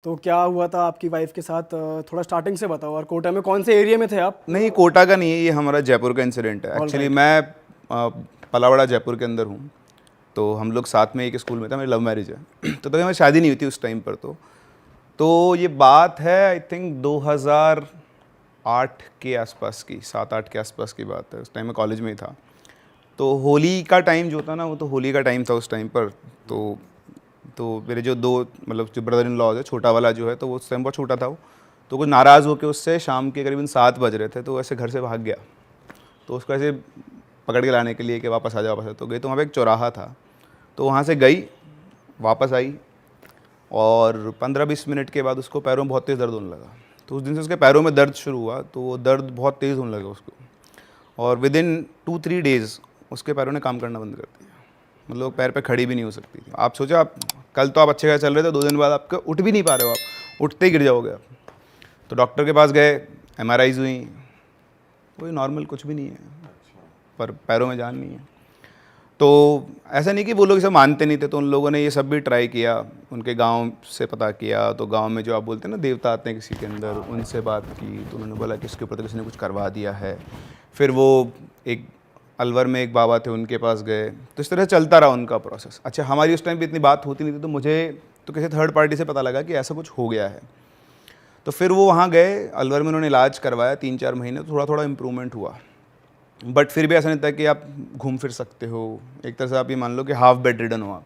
तो क्या हुआ था आपकी वाइफ के साथ, थोड़ा स्टार्टिंग से बताओ। और कोटा में कौन से एरिया में थे आप? नहीं, कोटा का नहीं है, ये हमारा जयपुर का इंसिडेंट है। All actually right. मैं पलावड़ा जयपुर के अंदर हूँ। तो हम लोग साथ में एक स्कूल में था, मेरी लव मैरिज है। तो तभी हमारी शादी नहीं हुई थी उस टाइम पर। तो ये बात है आई थिंक 2008 के आसपास की, 7-8 के आसपास की बात है। उस टाइम मैं कॉलेज में ही था। तो होली का टाइम जो था ना, वो तो होली का टाइम था उस टाइम पर। तो मेरे जो दो मतलब जो ब्रदर इन लॉज है, छोटा वाला जो है, तो वो उस टाइम बहुत छोटा था वो। तो कुछ नाराज़ होकर उससे शाम के करीबन 7 बज रहे थे, तो ऐसे घर से भाग गया। तो उसको ऐसे पकड़ के लाने के लिए कि वापस आ जा, वापस आ जा। तो गई, तो वहाँ पे एक चौराहा था, तो वहाँ से गई, वापस आई, और 15-20 मिनट के बाद उसको पैरों में बहुत तेज़ दर्द होने लगा। तो उस दिन से उसके पैरों में दर्द शुरू हुआ, तो वो दर्द बहुत तेज़ होने लगा उसको। और विदिन 2-3 डेज़ उसके पैरों ने काम करना बंद कर दिया। मतलब पैर पे खड़ी भी नहीं हो सकती थी। आप सोचो, आप कल तो आप अच्छे खासे चल रहे थे, 2 दिन बाद आपका उठ भी नहीं पा रहे हो, आप उठते ही गिर जाओगे आप। तो डॉक्टर के पास गए, MRIs हुई, कोई नॉर्मल कुछ भी नहीं है, पर पैरों में जान नहीं है। तो ऐसा नहीं कि वो लोग इसे मानते नहीं थे, तो उन लोगों ने ये सब भी ट्राई किया, उनके गांव से पता किया। तो गांव में जो आप बोलते हैं ना, देवता आते हैं किसी के अंदर, उनसे बात की, तो उन्होंने बोला कि इसके ऊपर तो किसी ने कुछ करवा दिया है। फिर वो एक अलवर में एक बाबा थे, उनके पास गए। तो इस तरह चलता रहा उनका प्रोसेस। अच्छा, हमारी उस टाइम पे इतनी बात होती नहीं थी, तो मुझे तो किसी थर्ड पार्टी से पता लगा कि ऐसा कुछ हो गया है। तो फिर वो वहाँ गए, अलवर में उन्होंने इलाज करवाया 3-4 महीने, तो थोड़ा थोड़ा इम्प्रूवमेंट हुआ। बट फिर भी ऐसा नहीं था कि आप घूम फिर सकते हो। एक तरह से आप ये मान लो कि हाफ बेड रिडन हो आप।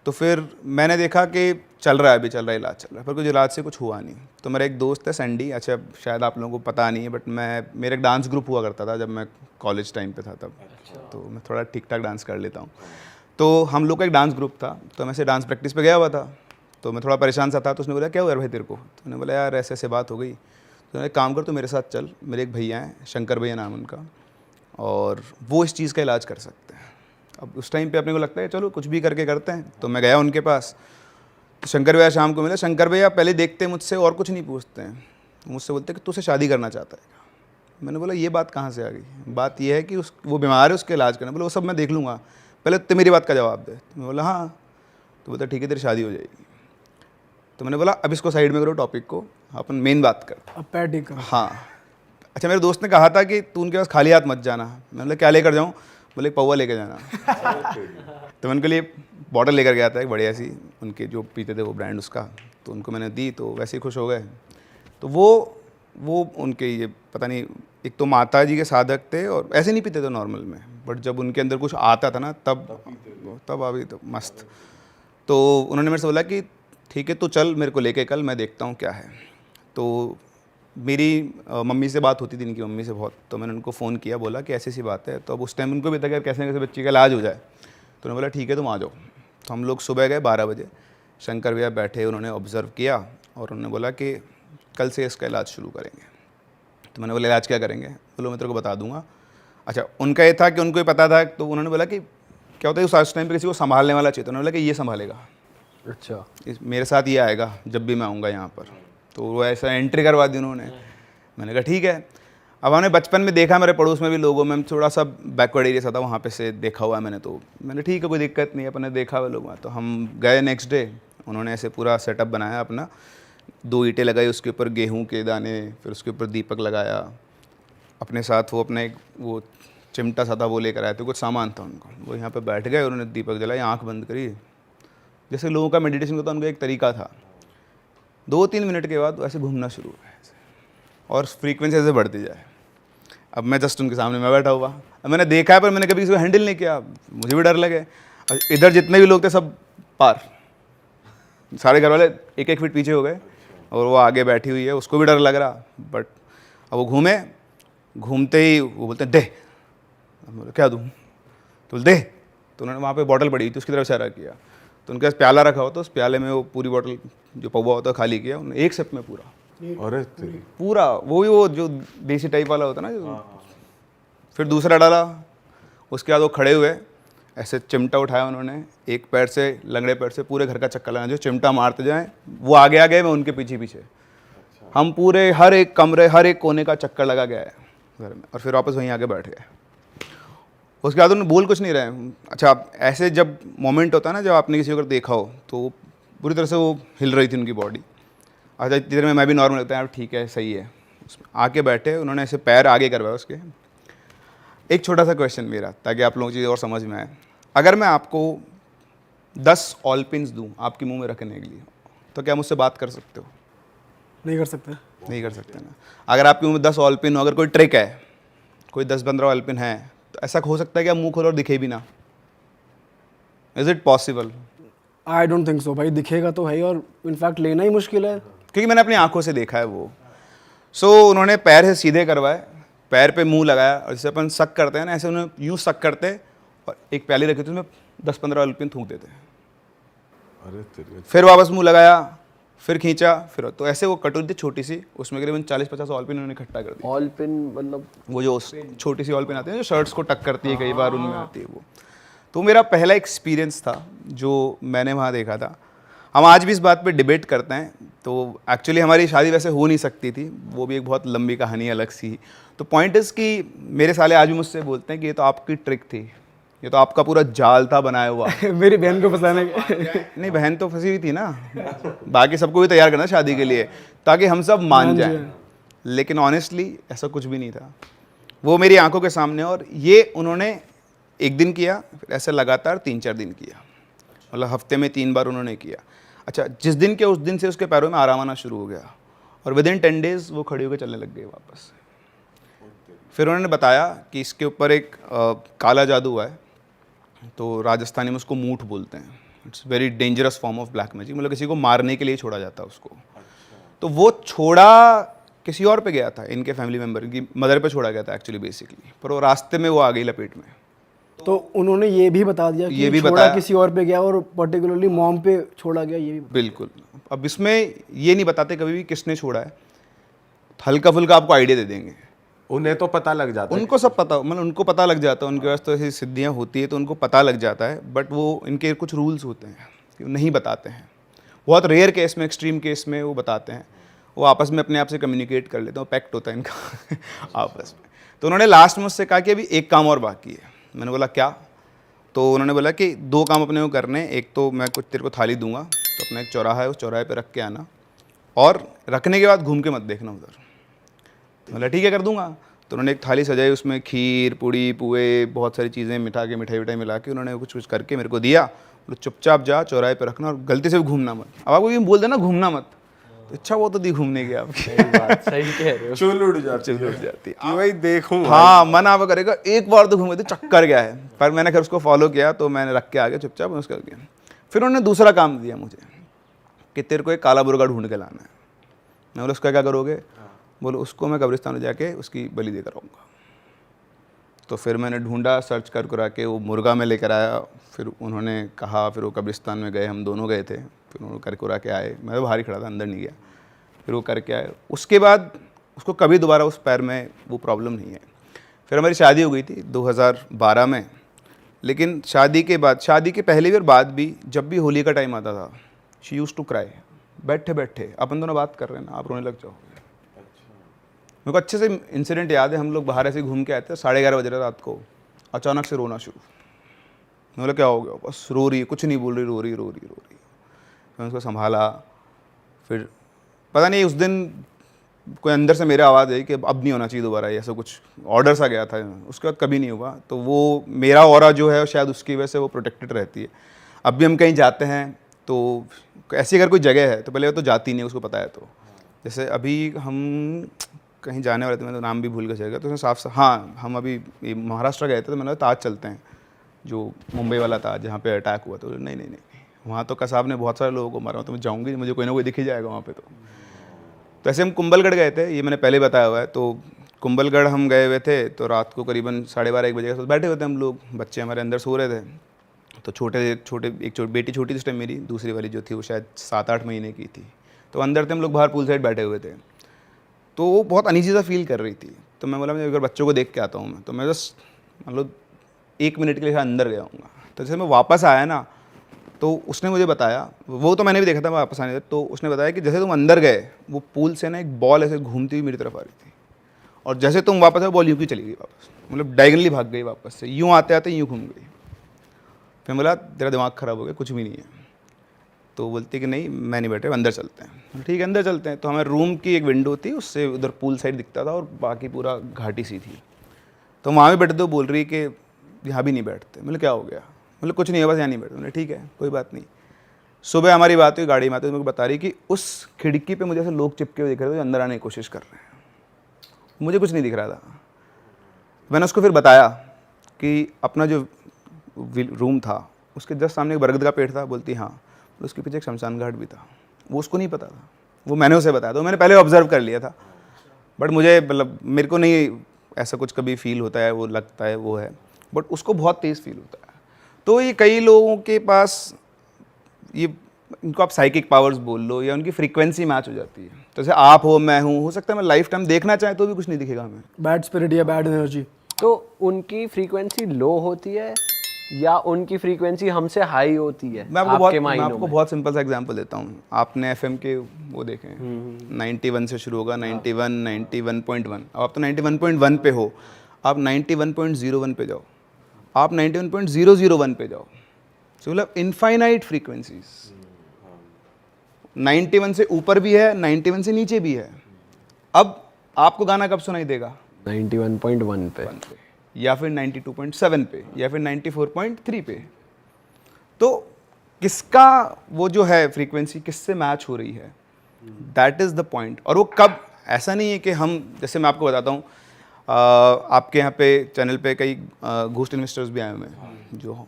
तो फिर मैंने देखा कि चल रहा है, अभी चल रहा है, इलाज चल रहा है, पर कुछ इलाज से कुछ हुआ नहीं। तो मेरा एक दोस्त है सैंडी, अच्छा शायद आप लोगों को पता नहीं है, बट मेरा एक डांस ग्रुप हुआ करता था जब मैं कॉलेज टाइम पे था तब। तो मैं थोड़ा ठीक ठाक डांस कर लेता हूँ। तो हम लोग का एक डांस ग्रुप था, तो मैं ऐसे डांस प्रैक्टिस पे गया हुआ था। तो मैं थोड़ा परेशान सा था, तो उसने बोला क्या हुआ यार भाई तेरे को? तो मैंने बोला यार ऐसे ऐसे बात हो गई। तो मैंने एक काम कर, तो मेरे साथ चल, मेरे एक भैया हैं, शंकर भैया नाम उनका, और वो इस चीज़ का इलाज कर सकते हैं। अब उस टाइम पे अपने को लगता है चलो कुछ भी करके करते हैं। तो मैं गया उनके पास। तो शंकर भैया शाम को मिले। शंकर भैया पहले देखते मुझसे और कुछ नहीं पूछते हैं, मुझसे बोलते कि तू उससे शादी करना चाहता है। मैंने बोला ये बात कहाँ से आ गई? बात ये है कि वो बीमार है, उसके इलाज करना। बोला वो सब मैं देख लूँगा, पहले तो मेरी बात का जवाब दे। मैं बोला हाँ। तो बोलता ठीक है, तेरी शादी हो जाएगी। तो मैंने बोला अब इसको साइड में करो, टॉपिक को, अपन मेन बात कर। अब पैर ठीक करो। हाँ। अच्छा, मेरे दोस्त ने कहा था कि तू उनके पास खाली हाथ मत जाना। मैंने बोला क्या लेकर जाऊँ? बोले पौवा लेकर जाना। तो मैं उनके लिए बॉटल लेकर गया था एक बढ़िया सी, उनके जो पीते थे वो ब्रांड उसका। तो उनको मैंने दी, तो वैसे ही खुश हो गए। तो वो उनके ये पता नहीं, एक तो माता जी के साधक थे, और ऐसे नहीं पीते थे नॉर्मल में, बट जब उनके अंदर कुछ आता था ना तब अभी तो मस्त। तो उन्होंने मेरे से बोला कि ठीक है तो चल मेरे को लेके कल, मैं देखता हूँ क्या है। तो मेरी मम्मी से बात होती थी, इनकी मम्मी से बहुत। तो मैंने उनको फ़ोन किया, बोला कि ऐसी सी बात है। तो अब उस टाइम उनको भी था कि कैसे कैसे बच्चे का इलाज हो जाए। तो उन्होंने बोला ठीक है तुम आ जाओ। तो हम लोग सुबह गए 12 बजे। शंकर भैया बैठे, उन्होंने ऑब्ज़र्व किया, और उन्होंने बोला कि कल से इसका इलाज शुरू करेंगे। तो मैंने बोला इलाज क्या करेंगे? बोलो मैं तेरे को बता दूंगा। अच्छा, उनका ये था कि उनको ही पता था। तो उन्होंने बोला कि क्या होता है उस टाइम पे किसी को संभालने वाला चाहिए। तो उन्होंने बोला कि ये संभालेगा, अच्छा। मेरे साथ ये आएगा जब भी मैं आऊँगा यहाँ पर। तो वो ऐसा एंट्री करवा दी उन्होंने। मैंने कहा ठीक है। अब हमने बचपन में देखा, मेरे पड़ोस में भी लोगों में थोड़ा सा बैकवर्ड एरिया सा था, वहाँ पे से देखा हुआ है मैंने। तो मैंने ठीक है कोई दिक्कत नहीं है, अपने देखा हुआ लोग। तो हम गए नेक्स्ट डे, उन्होंने ऐसे पूरा सेटअप बनाया अपना। 2 ईंटें लगाई, उसके ऊपर गेहूं के दाने, फिर उसके ऊपर दीपक लगाया। अपने साथ वो अपना एक वो चिमटा सा था, वो लेकर आए थे, कुछ सामान था उनको। वो यहाँ पे बैठ गए, उन्होंने दीपक जलाई, आँख बंद करी। जैसे लोगों का मेडिटेशन होता है, उनका एक तरीका था। 2-3 मिनट के बाद ऐसे घूमना शुरू हुआ ऐसे, और फ्रीक्वेंसी ऐसे बढ़ती जाए। अब मैं जस्ट उनके सामने मैं बैठा हुआ। अब मैंने देखा है, पर मैंने कभी किसी को हैंडल नहीं किया, मुझे भी डर लगे। इधर जितने भी लोग थे सब पार, सारे घर वाले 1-1 फीट पीछे हो गए, और वो आगे बैठी हुई है, उसको भी डर लग रहा। बट अब वो घूमते ही वो बोलते हैं दे। बोले क्या दूँ? तो दे। तो उन्होंने वहाँ पे बॉटल पड़ी थी, उसकी तरफ इशारा किया। तो उनके पास प्याला रखा हो, तो उस प्याले में वो पूरी बॉटल जो पौवा होता है खाली किया उन्होंने, एक सिप में पूरा। अरे पूरा वो जो देसी टाइप वाला होता है ना जो। फिर दूसरा डाला, उसके बाद वो खड़े हुए, ऐसे चिमटा उठाया उन्होंने, एक पैर से, लंगड़े पैर से पूरे घर का चक्कर लगाना, जो चिमटा मारते जाएं, वो आगे आ गए, मैं उनके पीछे पीछे। हम पूरे हर एक कमरे, हर एक कोने का चक्कर लगा गया है घर में, और फिर वापस वहीं आके बैठ गए। उसके बाद उन्होंने बोल कुछ नहीं रहे। अच्छा, आप ऐसे जब मोमेंट होता है ना, जब आपने किसी को देखा हो, तो पूरी तरह से वो हिल रही थी उनकी बॉडी। अच्छा इतनी देर में मैं भी नॉर्मल लगता है यार, ठीक है सही है। उसमें आके बैठे, उन्होंने ऐसे पैर आगे करवाया उसके। एक छोटा सा क्वेश्चन मेरा, ताकि आप लोगों को चीज़ और समझ में आए। अगर मैं आपको 10 ऑल पिन्स दूँ आपके मुंह में रखने के लिए, तो क्या मुझसे बात कर सकते हो? नहीं कर सकते। नहीं कर सकते ना। अगर आपके मुंह में 10 ऑल पिन हो, अगर कोई ट्रिक है, कोई 10-15 ऑल पिन है, तो ऐसा हो सकता है कि आप मुंह खोलो और दिखे भी ना? Is it possible? I don't think so भाई, दिखेगा तो है ही, और इनफैक्ट लेना ही मुश्किल है। क्योंकि मैंने अपनी आंखों से देखा है वो। उन्होंने पैर से सीधे करवाए, पैर पे मुंह लगाया, और जैसे अपन सक करते हैं ना, ऐसे उन्होंने यूँ सक करते और एक प्याली रखी थी, उसमें 10-15 ऑल पिन थूक देते। अरे तेरे फिर वापस मुंह लगाया, फिर खींचा, फिर तो ऐसे वो कटोरी थी छोटी सी, उसमें करीबन 40-50 ऑल पिन उन्होंने इकट्ठा कर दिया। ऑल पिन मतलब वो जो छोटी सी ऑल पिन आती है जो शर्ट्स को टक करती है, कई बार उनमें आती है वो। तो मेरा पहला एक्सपीरियंस था जो मैंने वहाँ देखा था। हम आज भी इस बात पे डिबेट करते हैं। तो एक्चुअली हमारी शादी वैसे हो नहीं सकती थी, वो भी एक बहुत लंबी कहानी अलग सी। तो पॉइंट इज़ कि मेरे साले आज भी मुझसे बोलते हैं कि ये तो आपकी ट्रिक थी, ये तो आपका पूरा जाल था बनाया हुआ। मेरी बहन को फंसाने के। नहीं, बहन तो फंसी हुई थी ना, बाकी सबको भी तैयार करना शादी के लिए, ताकि हम सब मान जाएं। लेकिन ऑनेस्टली ऐसा कुछ भी नहीं था, वो मेरी आंखों के सामने। और ये उन्होंने एक दिन किया, फिर ऐसे लगातार 3-4 दिन किया, मतलब हफ्ते में 3 बार उन्होंने किया। अच्छा, जिस दिन के उस दिन से उसके पैरों में आराम आना शुरू हो गया, और विदिन 10 डेज़ वो खड़ी होकर चलने लग गई वापस। फिर उन्होंने बताया कि इसके ऊपर एक काला जादू हुआ है, तो राजस्थानी में उसको मूठ बोलते हैं। It's very dangerous form of black magic, मतलब किसी को मारने के लिए छोड़ा जाता है उसको। तो वो छोड़ा किसी और पे गया था, इनके फैमिली मेम्बर की मदर पे छोड़ा गया था एक्चुअली बेसिकली, पर वो रास्ते में वो आ गई लपेट में। तो उन्होंने ये भी बता दिया कि ये भी छोड़ा बताया किसी और पे गया, और पर्टिकुलरली मॉम पे छोड़ा गया, ये भी। बिल्कुल। अब इसमें ये नहीं बताते कभी भी किसने छोड़ा है, हल्का फुल्का आपको आइडिया दे देंगे। उन्हें तो पता लग जाता है, उनको सब पता, मतलब उनको पता लग जाता है, उनके पास तो ऐसी सिद्धियाँ होती है तो उनको पता लग जाता है। बट वो इनके कुछ रूल्स होते हैं कि वो नहीं बताते हैं। बहुत रेयर केस में, एक्सट्रीम केस में वो बताते हैं, वो आपस में अपने आप से कम्युनिकेट कर लेते हैं, पैक्ट होता है इनका आपस में। तो उन्होंने लास्ट में उससे कहा कि अभी एक काम और बाकी है। मैंने बोला क्या? तो उन्होंने बोला कि 2 काम अपने को करने, एक तो मैं कुछ तेरे को थाली दूंगा, तो अपना एक चौराहा है, उस चौराहे पे रख के आना, और रखने के बाद घूम के मत देखना उधर। तो बोला ठीक है कर दूंगा। तो उन्होंने एक थाली सजाई, उसमें खीर, पूड़ी, पुए, बहुत सारी चीज़ें मिठाई विठाई मिला के उन्होंने कुछ करके मेरे को दिया। बोलो चुपचाप जा चौराहे पे रखना, और गलती से भी घूमना मत। अब आपको ये बोल देना घूमना मत, तो अच्छा वो तो दी घूमने की आपकी। सही कह रहे हो। चुल उड़ जाती जाती कि भाई देखूं। हाँ, मन आप करेगा एक बार तो घूमे, तो चक्कर गया है। पर मैंने खैर उसको फॉलो किया, तो मैंने रख के आ गया चुपचाप उसका गया। फिर उन्होंने दूसरा काम दिया मुझे कि तेरे को एक काला मुर्गा ढूंढ के लाना है। मैं बोला उसका क्या करोगे? बोलो उसको मैं कब्रिस्तान में जाके उसकी बलि देकर आऊँगा। तो फिर मैंने ढूंढा, सर्च कर के वो मुर्गा में लेकर आया। फिर उन्होंने कहा, फिर वो कब्रिस्तान में गए, हम दोनों गए थे। फिर उन्होंने कर के आए, मैं तो बाहर ही खड़ा था, अंदर नहीं गया। फिर वो करके आए, उसके बाद उसको कभी दोबारा उस पैर में वो प्रॉब्लम नहीं है। फिर हमारी शादी हो गई थी 2012 में। लेकिन शादी के बाद, शादी के पहले भी और बाद भी, जब भी होली का टाइम आता था, शी यूज्ड टू क्राई। बैठे बैठे अपन दोनों बात कर रहे हैं ना, आप रोने लग जाओगे। मेरे को अच्छे से इंसिडेंट याद है, हम लोग बाहर ऐसे घूम के आए थे, 11:30 बज रहे रात को, अचानक से रोना शुरू। मैं बोला क्या हो गया? बस रो रही है, कुछ नहीं बोल रही, रो रही। मैंने उसको संभाला। फिर पता नहीं उस दिन कोई अंदर से मेरे आवाज़ आई कि अब नहीं होना चाहिए दोबारा, ऐसा कुछ ऑर्डर सा गया था। उसके बाद कभी नहीं हुआ। तो वो मेरा ऑरा जो है शायद उसकी वजह से वो प्रोटेक्टेड रहती है। अब भी हम कहीं जाते हैं तो ऐसी अगर कोई जगह है तो पहले वो तो जाती नहीं, उसको पता है। तो जैसे अभी हम कहीं जाने वाले थे, मैं तो नाम भी भूल गया जाएगा, तो उसमें हाँ, हम अभी महाराष्ट्र गए थे, तो मैंने ताज चलते हैं, जो मुंबई वाला ताज जहाँ पे अटैक हुआ। तो नहीं, वहाँ तो कसाब ने बहुत सारे लोगों को मारा, तो मैं जाऊँगी, मुझे कोई ना कोई दिख ही जाएगा वहाँ पे। तो ऐसे हम कुंभलगढ़ गए थे, ये मैंने पहले बताया हुआ है। तो कुंभलगढ़ हम गए हुए थे, तो रात को करीबन 12:30-1 बजे के साथ बैठे हुए थे हम लोग, बच्चे हमारे अंदर सो रहे थे। तो एक बेटी छोटी थी उस टाइम मेरी, दूसरी वाली जो थी वो शायद 7-8 महीने की थी। तो अंदर थे हम लोग, बाहर पूल साइड बैठे हुए थे। तो वो बहुत अनईजी सा फील कर रही थी। तो मैं बोला मैं अगर बच्चों को देख के आता हूँ मैं, तो मैं बस मतलब 1 मिनट के लिए अंदर गया हूँ। तो जैसे मैं वापस आया ना, तो उसने मुझे बताया, वो तो मैंने भी देखा था वापस आने, तो उसने बताया कि जैसे तुम अंदर गए, वो पूल से ना एक बॉल ऐसे घूमती हुई मेरी तरफ आ रही थी, और जैसे तुम वापस आए बॉल यूँ की चली गई वापस, मतलब डायगनली भाग गई वापस से, यूँ आते आते यूँ घूम गई। फिर बोला तेरा दिमाग ख़राब हो गया, कुछ भी नहीं है। तो बोलती कि नहीं मैं नहीं बैठे, अंदर चलते हैं। ठीक है अंदर चलते हैं। तो हमारे रूम की एक विंडो थी, उससे उधर पूल साइड दिखता था और बाकी पूरा घाटी सी थी। तो वहाँ भी बैठे तो बोल रही कि यहाँ भी नहीं बैठते। मतलब क्या हो गया? मतलब कुछ नहीं है, बस यहाँ नहीं बैठते। मतलब ठीक है कोई बात नहीं। सुबह हमारी बात हुई गाड़ी में आते, तो मुझे बता रही कि उस खिड़की पे मुझे ऐसे लोग चिपके हुए दिख रहे थे जो अंदर आने की कोशिश कर रहे हैं। मुझे कुछ नहीं दिख रहा था। मैंने उसको फिर बताया कि अपना जो रूम था उसके जस्ट सामने एक बरगद का पेड़ था। बोलती हाँ, तो उसके पीछे एक शमशान घाट भी था। वो उसको नहीं पता था, वो मैंने उसे बताया। तो मैंने पहले ऑब्जर्व कर लिया था, बट मुझे मतलब मेरे को नहीं ऐसा कुछ कभी फील होता है, वो लगता है वो है, बट उसको बहुत तेज़ फील होता है। तो ये कई लोगों के पास ये, इनको आप साइकिक पावर्स बोल लो या उनकी फ्रीक्वेंसी मैच हो जाती है। तो जैसे आप हो, मैं हूँ, हो सकता है मैं लाइफ टाइम देखना चाहें तो भी कुछ नहीं दिखेगा हमें। बैड स्पिरिट या बैड एनर्जी। तो उनकी फ्रीक्वेंसी लो होती है या उनकी फ्रीक्वेंसी हमसे हाई होती है? मैं आपके मैं मायनों आपको में? बहुत सिंपल सा एग्जांपल देता हूँ। आपने एफएम के वो देखे हैं 91 से शुरू होगा, 91, 91.1। अब आप तो 91.1 पे हो, आप 91.01 पे जाओ, आप 91.001 पे जाओ। तो मतलब इनफाइनाइट फ्रीक्वेंसीज, 91 से ऊपर भी है, 91 से नीचे भी है। अब आपको गाना कब सुनाई देगा? 91.1 पे, या फिर 92.7 पे, या फिर 94.3 पे। तो किसका वो जो है फ्रीक्वेंसी किससे मैच हो रही है, दैट इज़ द पॉइंट। और वो कब, ऐसा नहीं है कि हम, जैसे मैं आपको बताता हूँ, आपके यहाँ पे चैनल पे कई घोस्ट इन्वेस्टर्स भी आए हुए हैं जो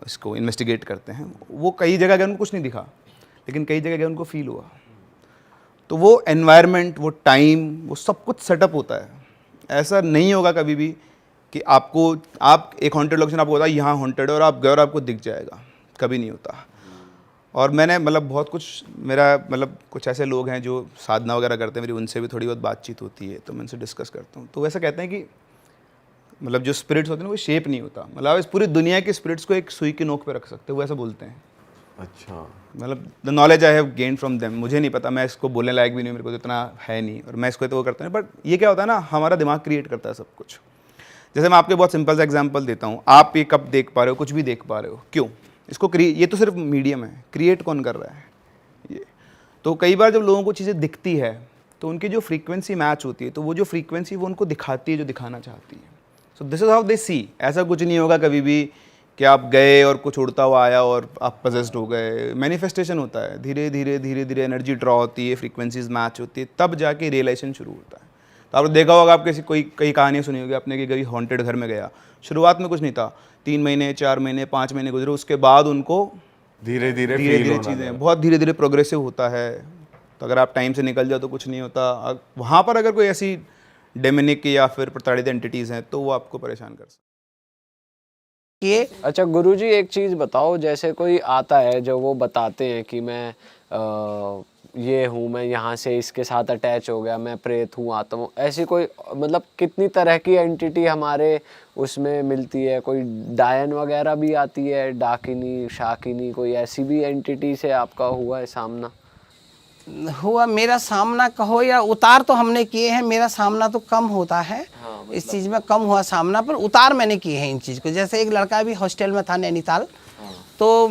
इसको इन्वेस्टिगेट करते हैं। वो कई जगह गए, उनको कुछ नहीं दिखा, लेकिन कई जगह गए उनको फील हुआ। तो वो एनवायरनमेंट, वो टाइम, वो सब कुछ सेटअप होता है। ऐसा नहीं होगा कभी भी कि आपको, आप एक हॉन्टेड लोकेशन आपको होता है यहाँ हॉन्टेड है और आप गए और आपको दिख जाएगा, कभी नहीं होता। और मैंने मतलब बहुत कुछ, मेरा मतलब कुछ ऐसे लोग हैं जो साधना वगैरह करते हैं, मेरी उनसे भी थोड़ी बहुत बातचीत होती है, तो मैं उनसे डिस्कस करता हूँ। तो वैसा कहते हैं कि मतलब जो स्पिरिट्स होते हैं वो शेप नहीं होता। मतलब इस पूरी दुनिया के स्पिरिट्स को एक सुई की नोक पे रख सकते हो, वो ऐसा बोलते हैं। अच्छा, मतलब the knowledge I have gain from them. मुझे नहीं पता, मैं इसको बोलने लायक भी नहीं, मेरे को तो इतना है नहीं, और मैं इसको तो वो करता नहीं। बट ये क्या होता है ना, हमारा दिमाग क्रिएट करता है सब कुछ। जैसे मैं आपको बहुत सिंपल सा एग्जांपल देता हूँ। आप ये कब देख पा रहे हो, कुछ भी देख पा रहे हो, क्यों? इसको ये तो सिर्फ मीडियम है, क्रिएट कौन कर रहा है ये? तो कई बार जब लोगों को चीज़ें दिखती है तो उनकी जो फ्रीक्वेंसी मैच होती है, तो वो जो फ्रीक्वेंसी वो उनको दिखाती है जो दिखाना चाहती है। So this is how they see. ऐसा कुछ नहीं होगा कभी भी कि आप गए और कुछ उड़ता हुआ आया और आप पजेस्ड हो गए। मैनिफेस्टेशन होता है, धीरे धीरे धीरे धीरे एनर्जी ड्रॉ होती है, फ्रीक्वेंसीज मैच होती है, तब जाके रियलाइजेशन शुरू होता है। तो आपने देखा होगा, आप किसी कई कहानियाँ सुनी होगी आपने कि कभी हॉन्टेड घर में गया, शुरुआत में कुछ नहीं था, 3 महीने 4 महीने 5 महीने गुजरे, उसके बाद उनको धीरे धीरे चीज़ें बहुत धीरे धीरे प्रोग्रेसिव होता है। तो अगर आप टाइम से निकल जाओ तो कुछ नहीं होता। वहाँ पर अगर कोई ऐसी डेमोनिक या फिर प्रताड़ित एंटिटीज़ हैं तो वो आपको परेशान कर सकते। अच्छा गुरुजी, एक चीज़ बताओ, जैसे कोई आता है जो वो बताते हैं कि मैं ये हूँ, मैं यहाँ से इसके साथ अटैच हो गया, मैं प्रेत हूँ, आत्मा हूँ, ऐसी कोई मतलब कितनी तरह की एंटिटी हमारे उसमें मिलती है? कोई डायन वगैरह भी आती है, डाकिनी, शाकिनी, कोई ऐसी भी एंटिटी से आपका हुआ है सामना? हुआ मेरा सामना कहो या उतार तो हमने किए हैं, मेरा सामना तो कम होता है। हाँ, इस चीज़ में कम हुआ सामना, पर उतार मैंने किए हैं इन चीज़ को। जैसे एक लड़का भी हॉस्टल में था नैनीताल, तो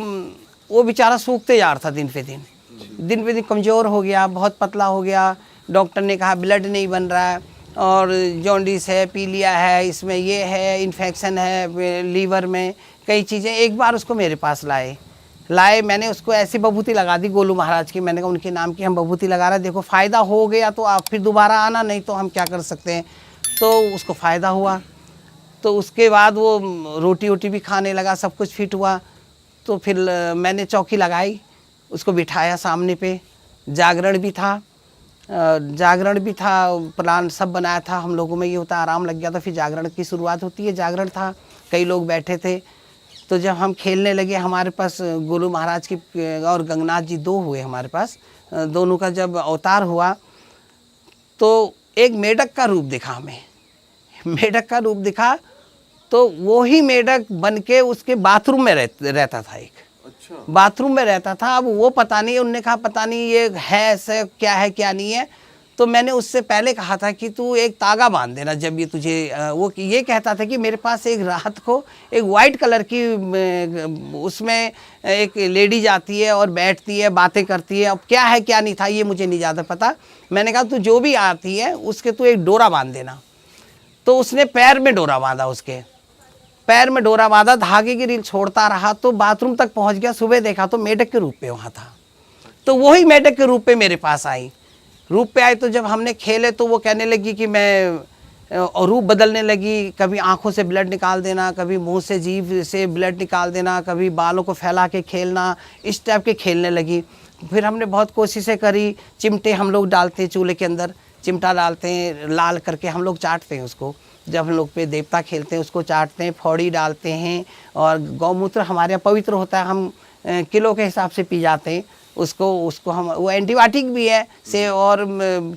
वो बेचारा सूखते जा रहा था दिन पे दिन कमज़ोर हो गया, बहुत पतला हो गया। डॉक्टर ने कहा ब्लड नहीं बन रहा है और जॉन्डिस है, पीलिया है, इसमें ये है, इन्फेक्शन है लीवर में, कई चीज़ें। एक बार उसको मेरे पास लाए, मैंने उसको ऐसी बभूति लगा दी गोलू महाराज की। मैंने कहा उनके नाम की हम बभूति लगा रहे हैं, देखो फ़ायदा हो गया तो आप फिर दोबारा आना, नहीं तो हम क्या कर सकते हैं। तो उसको फ़ायदा हुआ। तो उसके बाद वो रोटी वोटी भी खाने लगा, सब कुछ फिट हुआ। तो फिर मैंने चौकी लगाई, उसको बिठाया सामने पे, जागरण भी था, प्लान सब बनाया था हम लोगों में। ये होता आराम लग गया तो फिर जागरण की शुरुआत होती है। जागरण था, कई लोग बैठे थे। तो जब हम खेलने लगे, हमारे पास गोलू महाराज की और गंगनाथ जी 2 हुए हमारे पास, दोनों का जब अवतार हुआ तो एक मेढक का रूप दिखा हमें। मेढक का रूप दिखा तो वो ही मेढक बन के उसके बाथरूम में रहता था। एक बाथरूम में रहता था। अब वो पता नहीं, उनने कहा पता नहीं ये है ऐसे क्या है क्या नहीं है। तो मैंने उससे पहले कहा था कि तू एक तागा बांध देना जब ये तुझे वो ये कहता था कि मेरे पास एक रात को एक वाइट कलर की उसमें एक लेडी जाती है और बैठती है, बातें करती है। अब क्या है क्या नहीं था ये मुझे नहीं ज़्यादा पता। मैंने कहा तू जो भी आती है उसके तू एक डोरा बांध देना। तो उसने पैर में डोरा बांधा, उसके पैर में डोरा बांधा, धागे की रील छोड़ता रहा तो बाथरूम तक पहुंच गया। सुबह देखा तो मेढक के रूप पे वहाँ था। तो वही मेढक के रूप पे मेरे पास आई, रूप पे आई। तो जब हमने खेले तो वो कहने लगी कि मैं रूप बदलने लगी, कभी आंखों से ब्लड निकाल देना, कभी मुंह से जीभ से ब्लड निकाल देना, कभी बालों को फैला के खेलना, इस टाइप के खेलने लगी। फिर हमने बहुत कोशिशें करी। चिमटे हम लोग डालते हैं चूल्हे के अंदर, चिमटा डालते हैं, लाल करके हम लोग चाटते हैं उसको। जब हम लोग पे देवता खेलते हैं उसको चाटते हैं, फौड़ी डालते हैं। और गौमूत्र हमारे यहाँ पवित्र होता है, हम किलो के हिसाब से पी जाते हैं उसको हम, वो एंटीबायोटिक भी है से और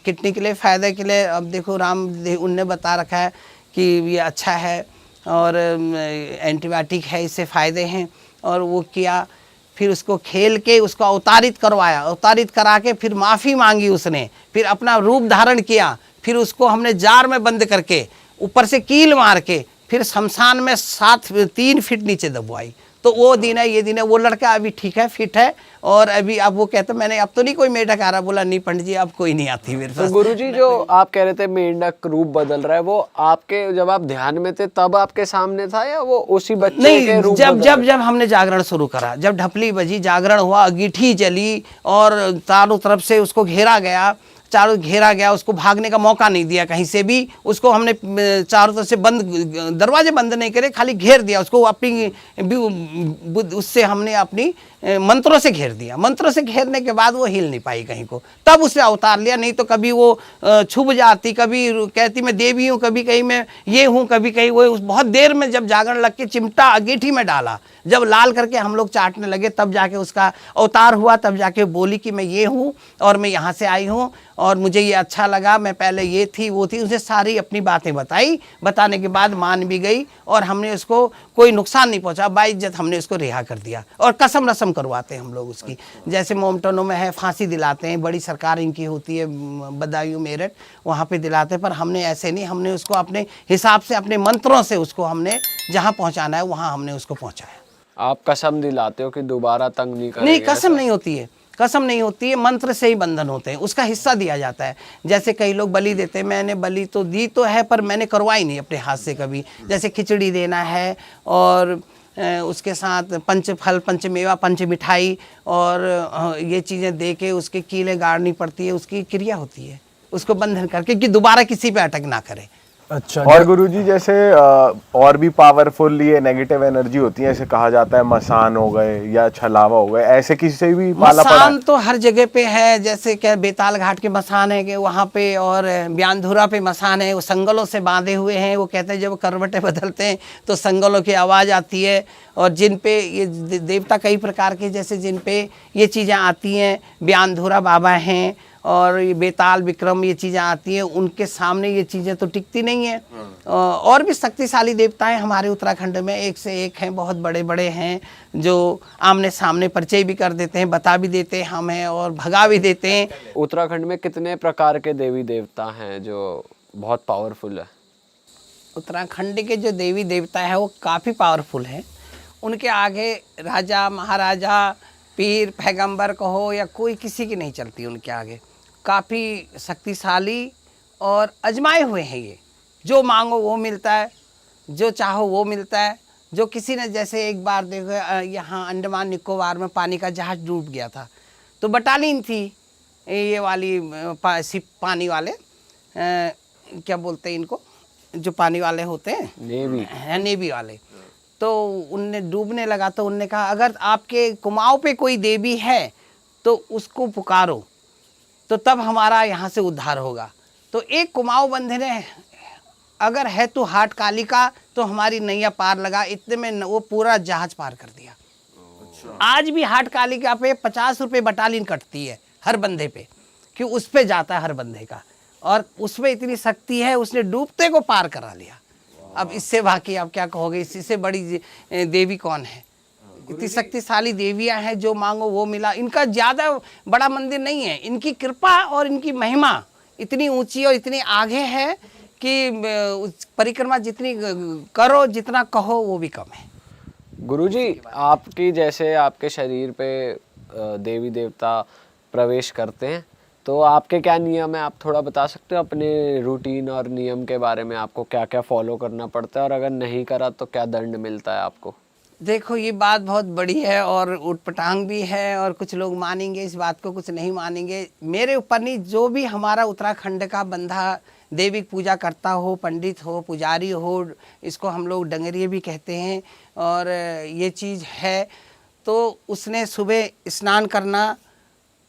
किडनी के लिए फ़ायदे के लिए। अब देखो रामदेव उनने बता रखा है कि ये अच्छा है और एंटीबायोटिक है, इससे फ़ायदे हैं। और वो किया, फिर उसको खेल के उसको अवतारित करवाया, अवतारित करा के फिर माफ़ी मांगी उसने, फिर अपना रूप धारण किया। फिर उसको हमने जार में बंद करके ऊपर से कील मार के फिर शमशान में 3 फीट नीचे दबवाई। तो वो दिन है, ये दिन है। वो लड़का अभी ठीक है, फिट है। और अभी अब वो कहता मैंने अब तो नहीं कोई मेढक आ रहा। बोला नहीं पंडित जी अब कोई नहीं आती मेरे पास। तो गुरुजी जो आप कह रहे थे मेंढक रूप बदल रहा है, वो आपके जब आप ध्यान में थे तब आपके सामने था या वो उसी बच्चे नहीं, के रूप जब हमने जागरण शुरू करा, जब ढपली बजी, जागरण हुआ, अंगीठी जली और चारों तरफ से उसको घेरा गया, उसको भागने का मौका नहीं दिया कहीं से भी। उसको हमने चारों तरफ से बंद, दरवाजे बंद नहीं करे, खाली घेर दिया उसको। अपनी उससे हमने अपनी मंत्रों से घेर दिया। मंत्रों से घेरने के बाद वो हिल नहीं पाई कहीं को, तब उसने अवतार लिया। नहीं तो कभी वो छुप जाती, कभी कहती मैं देवी हूँ, कभी कहीं मैं ये हूँ, कभी कहीं वो। बहुत देर में जब जागरण लग के चिमटा अंगीठी में डाला, जब लाल करके हम लोग चाटने लगे, तब जाके उसका अवतार हुआ। तब जाके बोली कि मैं ये हूँ और मैं यहाँ से आई हूँ और मुझे ये अच्छा लगा, मैं पहले ये थी वो थी। उसने सारी अपनी बातें बताई। बताने के बाद मान भी गई और हमने उसको कोई नुकसान नहीं पहुँचा, बाइज्जत हमने उसको रिहा कर दिया। और कसम रसम करवाते हैं हम लोग उसकी, जैसे मोमटनों में है फांसी दिलाते हैं, बड़ी सरकार इनकी होती है बदायूं मेरठ, वहाँ पे दिलाते हैं। पर हमने ऐसे नहीं, हमने उसको अपने हिसाब से, अपने मंत्रों से उसको हमने जहाँ पहुँचाना है वहाँ हमने उसको पहुँचाया। आप कसम दिलाते हो कि दोबारा तंग नहीं करेंगे? नहीं, कसम नहीं होती है, कसम नहीं होती है, मंत्र से ही बंधन होते हैं, उसका हिस्सा दिया जाता है। जैसे कई लोग बलि देते हैं, मैंने बलि तो दी तो है पर मैंने करवाई नहीं अपने हाथ से कभी। जैसे खिचड़ी देना है और उसके साथ पंचफल, पंचमेवा, पंच मिठाई और ये चीज़ें दे के उसके कीले गाड़नी पड़ती है, उसकी क्रिया होती है, उसको बंधन करके कि दोबारा किसी पे अटक ना करे। अच्छा। और गुरुजी जैसे और भी पावरफुल ये नेगेटिव एनर्जी होती है, ऐसे कहा जाता है मसान हो गए या छलावा हो गए, ऐसे किसी से भी पाला पड़ा? मसान तो हर जगह पे है, जैसे क्या बेताल घाट के मसान है कि वहाँ पे, और ब्यानधुरा पे मसान है, वो संगलों से बांधे हुए हैं। वो कहते हैं जब करवटें बदलते हैं तो संगलों की आवाज़ आती है। और जिन पे ये देवता कई प्रकार के, जैसे जिन पे ये चीज़ें आती हैं, ब्यानधुरा बाबा हैं और ये बेताल विक्रम, ये चीज़ें आती हैं, उनके सामने ये चीज़ें तो टिकती नहीं हैं। और भी शक्तिशाली देवताएं हमारे उत्तराखंड में एक से एक हैं, बहुत बड़े बड़े हैं, जो आमने सामने परिचय भी कर देते हैं, बता भी देते हैं हमें और भगा भी देते हैं। उत्तराखंड में कितने प्रकार के देवी देवता हैं जो बहुत पावरफुल है? उत्तराखंड के जो देवी देवता है वो काफ़ी पावरफुल हैं। उनके आगे राजा महाराजा, पीर पैगंबर कहो या कोई, किसी की नहीं चलती उनके आगे। काफ़ी शक्तिशाली और अजमाए हुए हैं ये। जो मांगो वो मिलता है, जो चाहो वो मिलता है। जो किसी ने, जैसे एक बार देखो यहाँ अंडमान निकोबार में पानी का जहाज़ डूब गया था, तो बटालियन थी ये वाली पानी वाले, क्या बोलते हैं इनको, जो पानी वाले होते हैं, नेवी वाले। तो उनने डूबने लगा तो उनने कहा अगर आपके कुमाऊं पे कोई देवी है तो उसको पुकारो, तो तब हमारा यहाँ से उद्धार होगा। तो एक कुमाऊं बंधे ने, अगर है तो हाट काली का तो हमारी नैया पार लगा, इतने में वो पूरा जहाज पार कर दिया। आज भी हाट काली का पे 50 रुपये बटालियन कटती है हर बंदे पे, कि उस पे जाता है हर बंदे का, और उसमें इतनी शक्ति है, उसने डूबते को पार करा लिया। अब इससे बाकी आप क्या कहोगे, इससे बड़ी देवी कौन है? इतनी शक्तिशाली देवियां हैं, जो मांगो वो मिला। इनका ज़्यादा बड़ा मंदिर नहीं है, इनकी कृपा और इनकी महिमा इतनी ऊंची और इतनी आगे है कि उस परिक्रमा जितनी करो जितना कहो वो भी कम है। गुरुजी, आपकी जैसे आपके शरीर पे देवी देवता प्रवेश करते हैं, तो आपके क्या नियम है, आप थोड़ा बता सकते हो अपने रूटीन और नियम के बारे में? आपको क्या क्या फॉलो करना पड़ता है और अगर नहीं करा तो क्या दंड मिलता है आपको? देखो, ये बात बहुत बड़ी है और उटपटांग भी है, और कुछ लोग मानेंगे इस बात को, कुछ नहीं मानेंगे। मेरे ऊपर नहीं, जो भी हमारा उत्तराखंड का बंधा देवी पूजा करता हो, पंडित हो, पुजारी हो, इसको हम लोग डंगरिये भी कहते हैं, और ये चीज़ है, तो उसने सुबह स्नान करना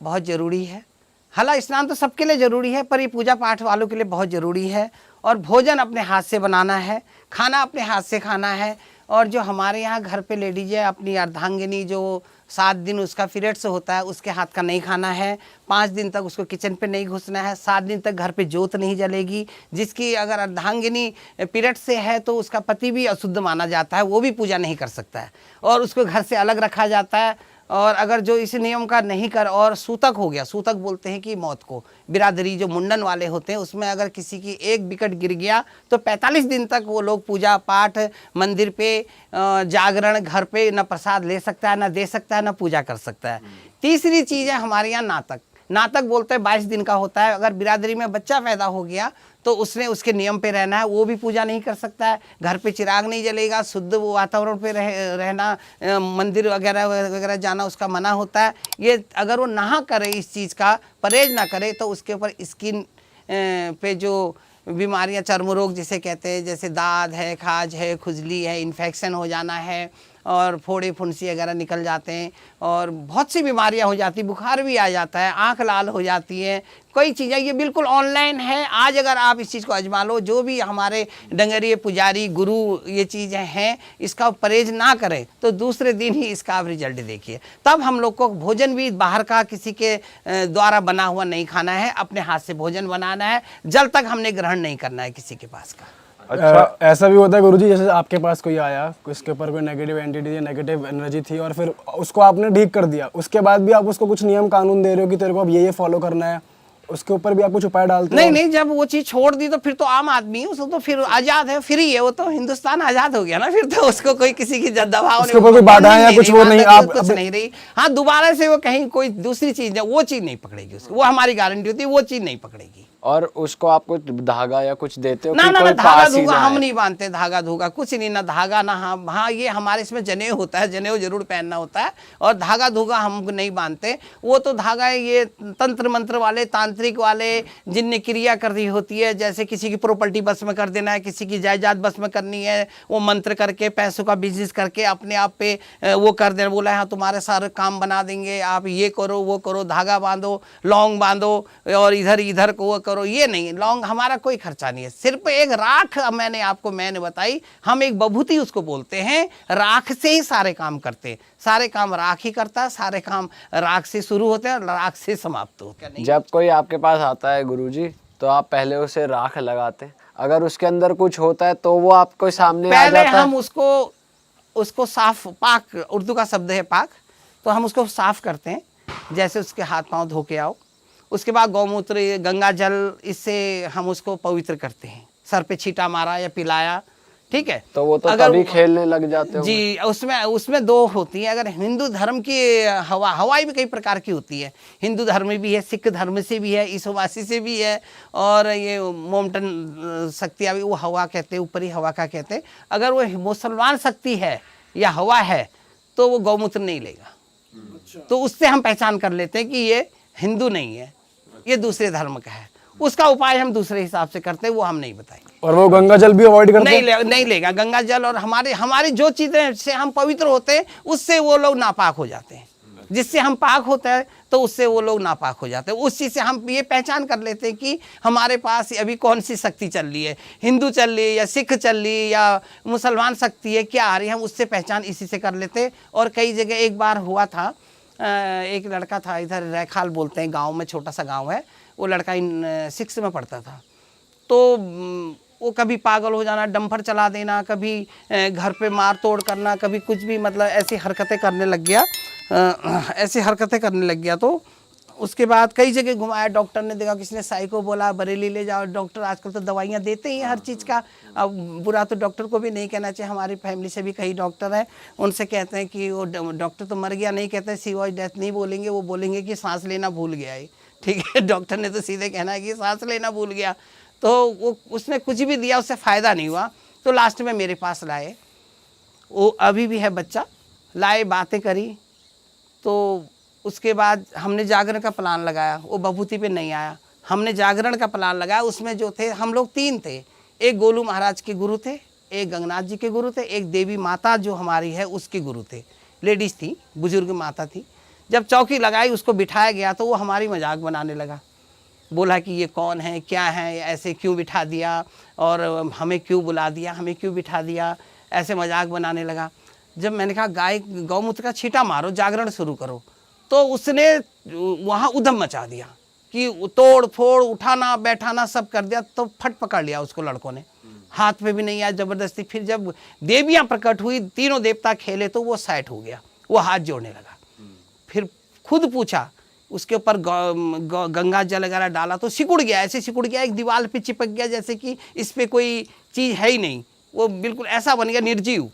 बहुत ज़रूरी है। हालांकि स्नान तो सबके लिए ज़रूरी है, पर ये पूजा पाठ वालों के लिए बहुत ज़रूरी है। और भोजन अपने हाथ से बनाना है, खाना अपने हाथ से खाना है। और जो हमारे यहाँ घर पे लेडीज है, अपनी अर्धांगिनी जो 7 दिन उसका पीरियड्स होता है, उसके हाथ का नहीं खाना है। 5 दिन तक उसको किचन पे नहीं घुसना है। 7 दिन तक घर पे जोत नहीं जलेगी। जिसकी अगर अर्धांगिनी पीरियड से है तो उसका पति भी अशुद्ध माना जाता है, वो भी पूजा नहीं कर सकता है, और उसको घर से अलग रखा जाता है। और अगर जो इस नियम का नहीं कर, और सूतक हो गया, सूतक बोलते हैं कि मौत को, बिरादरी जो मुंडन वाले होते हैं उसमें अगर किसी की एक विकेट गिर गया तो 45 दिन तक वो लोग पूजा पाठ, मंदिर पे जागरण, घर पे न प्रसाद ले सकता है, न दे सकता है, न पूजा कर सकता है। तीसरी चीज़ है हमारे यहाँ नातक। नातक बोलते हैं 22 दिन का होता है। अगर बिरादरी में बच्चा पैदा हो गया तो उसने उसके नियम पे रहना है, वो भी पूजा नहीं कर सकता है। घर पे चिराग नहीं जलेगा, शुद्ध वातावरण पे रहना, मंदिर वगैरह वगैरह जाना उसका मना होता है। ये अगर वो ना करे, इस चीज़ का परहेज ना करे, तो उसके ऊपर स्किन पे जो बीमारियां, चर्म रोग जिसे कहते हैं, जैसे दाद है, खाज है, खुजली है, इन्फेक्शन हो जाना है, और फोड़े फुंसी वगैरह निकल जाते हैं, और बहुत सी बीमारियां हो जाती, बुखार भी आ जाता है, आंख लाल हो जाती है, कई चीज़ें। ये बिल्कुल ऑनलाइन है। आज अगर आप इस चीज़ को आजमा लो, जो भी हमारे डंगरिये पुजारी गुरु ये चीज़ें हैं, इसका परहेज ना करें तो दूसरे दिन ही इसका आप रिजल्ट देखिए। तब हम लोग को भोजन भी बाहर का किसी के द्वारा बना हुआ नहीं खाना है, अपने हाथ से भोजन बनाना है। जल तक हमने ग्रहण नहीं करना है किसी के पास का। अच्छा, ऐसा भी होता है गुरुजी, जैसे आपके पास कोई आया, उसके ऊपर कोई नेगेटिव एंटिटी या नेगेटिव एनर्जी थी, और फिर उसको आपने ठीक कर दिया, उसके बाद भी आप उसको कुछ नियम कानून दे रहे हो कि तेरे को अब ये फॉलो करना है, उसके ऊपर भी आप कुछ उपाय डालते हो? नहीं, जब वो चीज़ छोड़ दी तो फिर तो आम आदमी है, उसको तो फिर आज़ाद है, फ्री है, वो तो हिंदुस्तान आज़ाद हो गया ना। फिर तो उसको कोई किसी की दबाव उसके ऊपर कोई बाधाएं या कुछ वो नहीं, आप कुछ नहीं रही। हाँ, दोबारा से वो कहीं कोई दूसरी चीज़ है, वो चीज़ नहीं पकड़ेगी उसको, वो हमारी गारंटी होती है, वो चीज़ नहीं पकड़ेगी। और उसको आप कुछ धागा या कुछ देते हो? ना कि ना कोई धागा पास ही धूगा ना हम आए? नहीं बांधते, धागा धूगा कुछ नहीं, ना धागा ना। हाँ, ये हमारे इसमें जनेऊ होता है, जनेऊ जरूर पहनना होता है, और धागा धूगा हम नहीं बांधते। वो तो धागा ये तंत्र मंत्र वाले, तांत्रिक वाले, जिनने क्रिया कर रही होती है, जैसे किसी की प्रॉपर्टी बस में कर देना है, किसी की जायदाद बस में करनी है, वो मंत्र करके पैसों का बिजनेस करके अपने आप पे वो कर देना, बोला हाँ तुम्हारे सारे काम बना देंगे, आप ये करो वो करो, धागा बांधो, लौंग बांधो, और इधर को वो करो। ये नहीं, लौंग हमारा कोई खर्चा नहीं है, सिर्फ एक राख मैंने बताई, हम एक बभूति उसको बोलते हैं, राख से ही सारे काम करते हैं, सारे काम राख ही करता है, सारे काम राख से शुरू होते हैं और राख से समाप्त होते हैं। जब कोई आपके पास आता है गुरुजी, तो आप पहले उसे राख लगाते हैं, अगर उसके अंदर कुछ होता है तो वो आपको सामने आ पहले जाता है? हम उसको साफ, पाक उर्दू का शब्द है पाक, तो हम उसको साफ करते हैं, जैसे उसके हाथ पांव धो के आओ। उसके बाद गौमूत्र, गंगा जल, इससे हम उसको पवित्र करते हैं, सर पे छींटा मारा या पिलाया, ठीक है। तो वो तो अगर तभी खेलने लग जाते हो जी। उसमें 2 होती है। अगर हिंदू धर्म की हवाई भी कई प्रकार की होती है, हिंदू धर्म में भी है, सिख धर्म से भी है, ईसोवासी से भी है, और ये मोमटन शक्तियाँ भी वो हवा कहते हैं, ऊपरी हवा का कहते हैं। अगर वो मुसलमान शक्ति है या हवा है तो वो गौमूत्र नहीं लेगा। तो उससे हम पहचान कर लेते हैं कि ये हिंदू नहीं है, ये दूसरे धर्म का है। उसका उपाय हम दूसरे हिसाब से करते हैं, वो हम नहीं बताएंगे। और वो गंगा जल भी अवॉइड करते हैं? नहीं लेगा गंगा जल, और हमारी जो चीजें से हम पवित्र होते हैं उससे वो लोग नापाक हो जाते हैं। जिससे हम पाक होते हैं तो उससे वो लोग नापाक हो जाते हैं। उस चीज़ से हम ये पहचान कर लेते हैं कि हमारे पास अभी कौन सी शक्ति चल रही है, हिंदू चल रही है या सिख चल रही है या मुसलमान शक्ति है, क्या आ रही है, हम उससे पहचान इसी से कर लेते हैं। और कई जगह एक बार हुआ था, एक लड़का था, इधर रैखाल बोलते हैं, गाँव में छोटा सा गाँव है, वो लड़का 6 में पढ़ता था। तो वो कभी पागल हो जाना, डंपर चला देना, कभी घर पे मार तोड़ करना, कभी कुछ भी, मतलब ऐसी हरकतें करने लग गया, तो उसके बाद कई जगह घुमाया, डॉक्टर ने देखा, किसी ने साइको बोला बरेली ले जाओ, डॉक्टर आजकल तो दवाइयाँ देते ही हैं हर चीज़ का। अब बुरा तो डॉक्टर को भी नहीं कहना चाहिए, हमारी फैमिली से भी कई डॉक्टर हैं, उनसे कहते हैं कि वो डॉक्टर तो मर गया, नहीं कहते सीरियस डेथ नहीं बोलेंगे, वो बोलेंगे कि सांस लेना भूल गया है, ठीक है। डॉक्टर ने तो सीधे कहना है कि सांस लेना भूल गया। तो वो उसने कुछ भी दिया, उससे फ़ायदा नहीं हुआ, तो लास्ट में मेरे पास लाए। वो अभी भी है बच्चा, लाए, बातें करी, तो उसके बाद हमने जागरण का प्लान लगाया। वो बभूति पे नहीं आया, हमने जागरण का प्लान लगाया। उसमें जो थे हम लोग 3 थे, एक गोलू महाराज के गुरु थे, एक गंगनाथ जी के गुरु थे, एक देवी माता जो हमारी है उसके गुरु थे। लेडीज़ थी, बुजुर्ग माता थी। जब चौकी लगाई, उसको बिठाया गया तो वो हमारी मजाक बनाने लगा, बोला कि ये कौन है, क्या है, ऐसे क्यों बिठा दिया और हमें क्यों बुला दिया, हमें क्यों बिठा दिया, ऐसे मजाक बनाने लगा। जब मैंने कहा गाय गौमूत्र का छींटा मारो, जागरण शुरू करो, तो उसने वहाँ उधम मचा दिया कि तोड़ फोड़, उठाना बैठाना सब कर दिया। तो फट पकड़ लिया उसको लड़कों ने, हाथ पे भी नहीं आया, ज़बरदस्ती। फिर जब देवियाँ प्रकट हुई, तीनों देवता खेले, तो वो साइड हो गया, वो हाथ जोड़ने लगा। फिर खुद पूछा, उसके ऊपर गंगा जल वगैरह डाला तो सिकुड़ गया, ऐसे सिकुड़ गया, एक दीवार पे चिपक गया, जैसे कि इस पे कोई चीज़ है ही नहीं, वो बिल्कुल ऐसा बन गया, निर्जीव।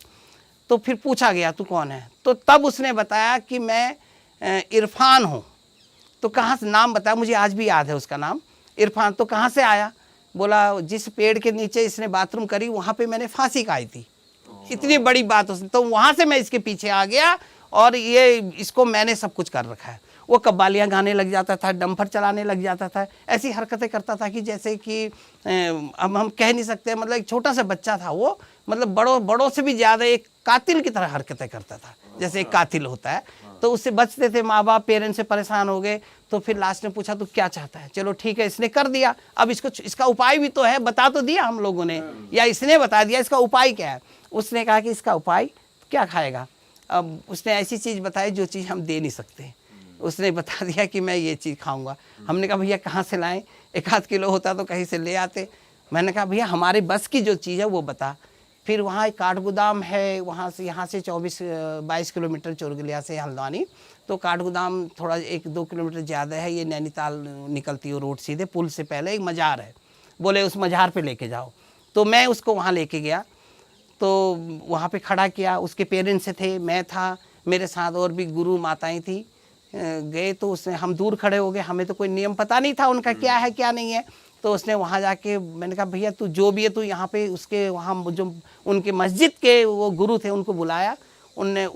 तो फिर पूछा गया तू कौन है, तो तब उसने बताया कि मैं इरफान हूँ। तो कहाँ से, नाम बताया, मुझे आज भी याद है उसका नाम, इरफान। तो कहाँ से आया, बोला जिस पेड़ के नीचे इसने बाथरूम करी वहाँ पे मैंने फांसी खाई थी। इतनी बड़ी बात उसने, तो वहाँ से मैं इसके पीछे आ गया और ये इसको मैंने सब कुछ कर रखा है। वो कव्वालियाँ गाने लग जाता था, डंपर चलाने लग जाता था, ऐसी हरकतें करता था कि जैसे कि अब हम कह नहीं सकते, मतलब एक छोटा सा बच्चा था वो, मतलब बड़ों से भी ज़्यादा एक कातिल की तरह हरकतें करता था, जैसे एक कातिल होता है। तो उससे बचते थे, माँ बाप पेरेंट्स से परेशान हो गए। तो फिर लास्ट में पूछा तू क्या चाहता है, चलो ठीक है, इसने कर दिया, अब इसका उपाय भी तो है, बता तो दिया हम लोगों ने, या इसने बता दिया इसका उपाय क्या है। उसने कहा कि इसका उपाय क्या खाएगा। अब उसने ऐसी चीज़ बताई जो चीज़ हम दे नहीं सकते। उसने बता दिया कि मैं ये चीज़ खाऊंगा। हमने कहा भैया कहाँ से लाएं, 1-8 किलो होता तो कहीं से ले आते। मैंने कहा भैया हमारे बस की जो चीज़ है वो बता। फिर वहाँ एक काठगोदाम है, वहाँ से यहाँ से 22 किलोमीटर चोरगलिया से हल्द्वानी, तो काठगोदाम थोड़ा 1-2 किलोमीटर ज़्यादा है। ये नैनीताल निकलती है रोड, सीधे पुल से पहले एक मज़ार है, बोले उस मज़ार पे लेके जाओ। तो मैं उसको वहाँ लेके गया, तो वहाँ पे खड़ा किया, उसके पेरेंट्स थे, मैं था, मेरे साथ और भी गुरु माताएं थी। गए तो उसने, हम दूर खड़े हो गए, हमें तो कोई नियम पता नहीं था उनका क्या है क्या नहीं है। तो उसने वहाँ जाके, मैंने कहा भैया तू जो भी है, तू यहाँ पे उसके वहाँ जो उनके मस्जिद के वो गुरु थे उनको बुलाया। उनने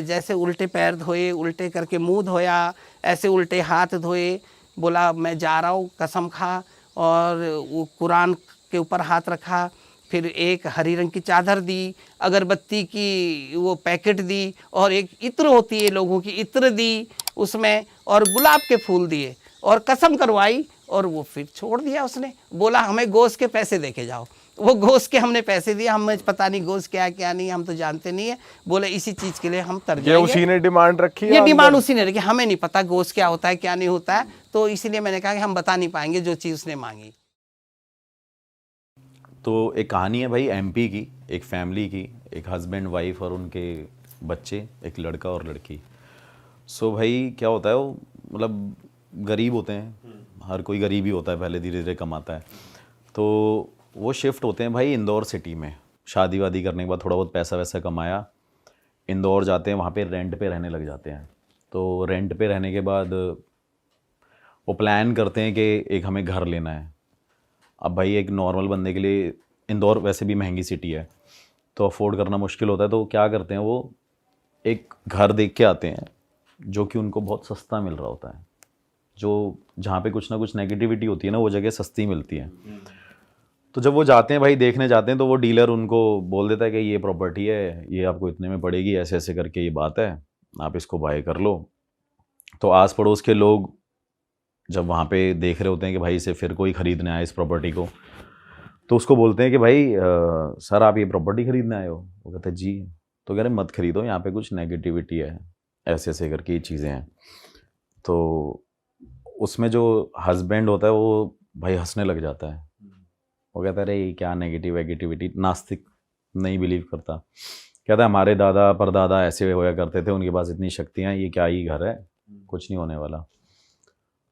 जैसे उल्टे पैर धोए, उल्टे करके मुंह धोया, ऐसे उल्टे हाथ धोए, बोला मैं जा रहा हूँ, कसम खा, और वो कुरान के ऊपर हाथ रखा। फिर एक हरी रंग की चादर दी, अगरबत्ती की वो पैकेट दी, और एक इत्र होती है लोगों की, इत्र दी उसमें, और गुलाब के फूल दिए, और कसम करवाई, और वो फिर छोड़ दिया। उसने बोला हमें गोश्त के पैसे देके जाओ। वो गोश्त के हमने पैसे दिए, हमें पता नहीं गोश्त क्या क्या नहीं, हम तो जानते नहीं है। बोले इसी चीज़ के लिए हम तर जाएंगे। ये उसी ने डिमांड रखी, ये डिमांड उसी ने रखी, हमें नहीं पता गोश्त क्या होता है क्या नहीं होता है। तो इसीलिए मैंने कहा कि हम बता नहीं पाएंगे जो चीज़ उसने मांगी। तो एक कहानी है भाई एमपी की, एक फैमिली की, एक हस्बैंड वाइफ और उनके बच्चे, एक लड़का और लड़की। सो भाई क्या होता है, वो मतलब गरीब होते हैं, हर कोई गरीब ही होता है, पहले धीरे धीरे कमाता है। तो वो शिफ्ट होते हैं भाई इंदौर सिटी में, शादी वादी करने के बाद थोड़ा बहुत पैसा वैसा कमाया, इंदौर जाते हैं, वहाँ पे रेंट पे रहने लग जाते हैं। तो रेंट पे रहने के बाद वो प्लान करते हैं कि एक हमें घर लेना है। अब भाई एक नॉर्मल बंदे के लिए इंदौर वैसे भी महंगी सिटी है, तो अफोर्ड करना मुश्किल होता है। तो क्या करते हैं, वो एक घर देख के आते हैं जो कि उनको बहुत सस्ता मिल रहा होता है। जो जहाँ पे कुछ ना कुछ नेगेटिविटी होती है ना, वो जगह सस्ती मिलती है। तो जब वो जाते हैं भाई, देखने जाते हैं, तो वो डीलर उनको बोल देता है कि ये प्रॉपर्टी है, ये आपको इतने में पड़ेगी, ऐसे ऐसे करके ये बात है, आप इसको बाय कर लो। तो आस पड़ोस के लोग जब वहाँ पे देख रहे होते हैं कि भाई इसे फिर कोई ख़रीदने आए इस प्रॉपर्टी को, तो उसको बोलते हैं कि भाई सर आप ये प्रॉपर्टी ख़रीदने आए हो। वो कहते हैं जी। तो कह रहे मत ख़रीदो, यहाँ पे कुछ नेगेटिविटी है, ऐसे ऐसे करके ये चीज़ें हैं। तो उसमें जो हस्बैंड होता है वो भाई हंसने लग जाता है। वो कहता है अरे क्या नेगेटिविटी, नास्तिक, नहीं बिलीव करता। कहता है हमारे दादा परदादा ऐसे होया करते थे, उनके पास इतनी शक्तियाँ, ये क्या ही घर है, कुछ नहीं होने वाला।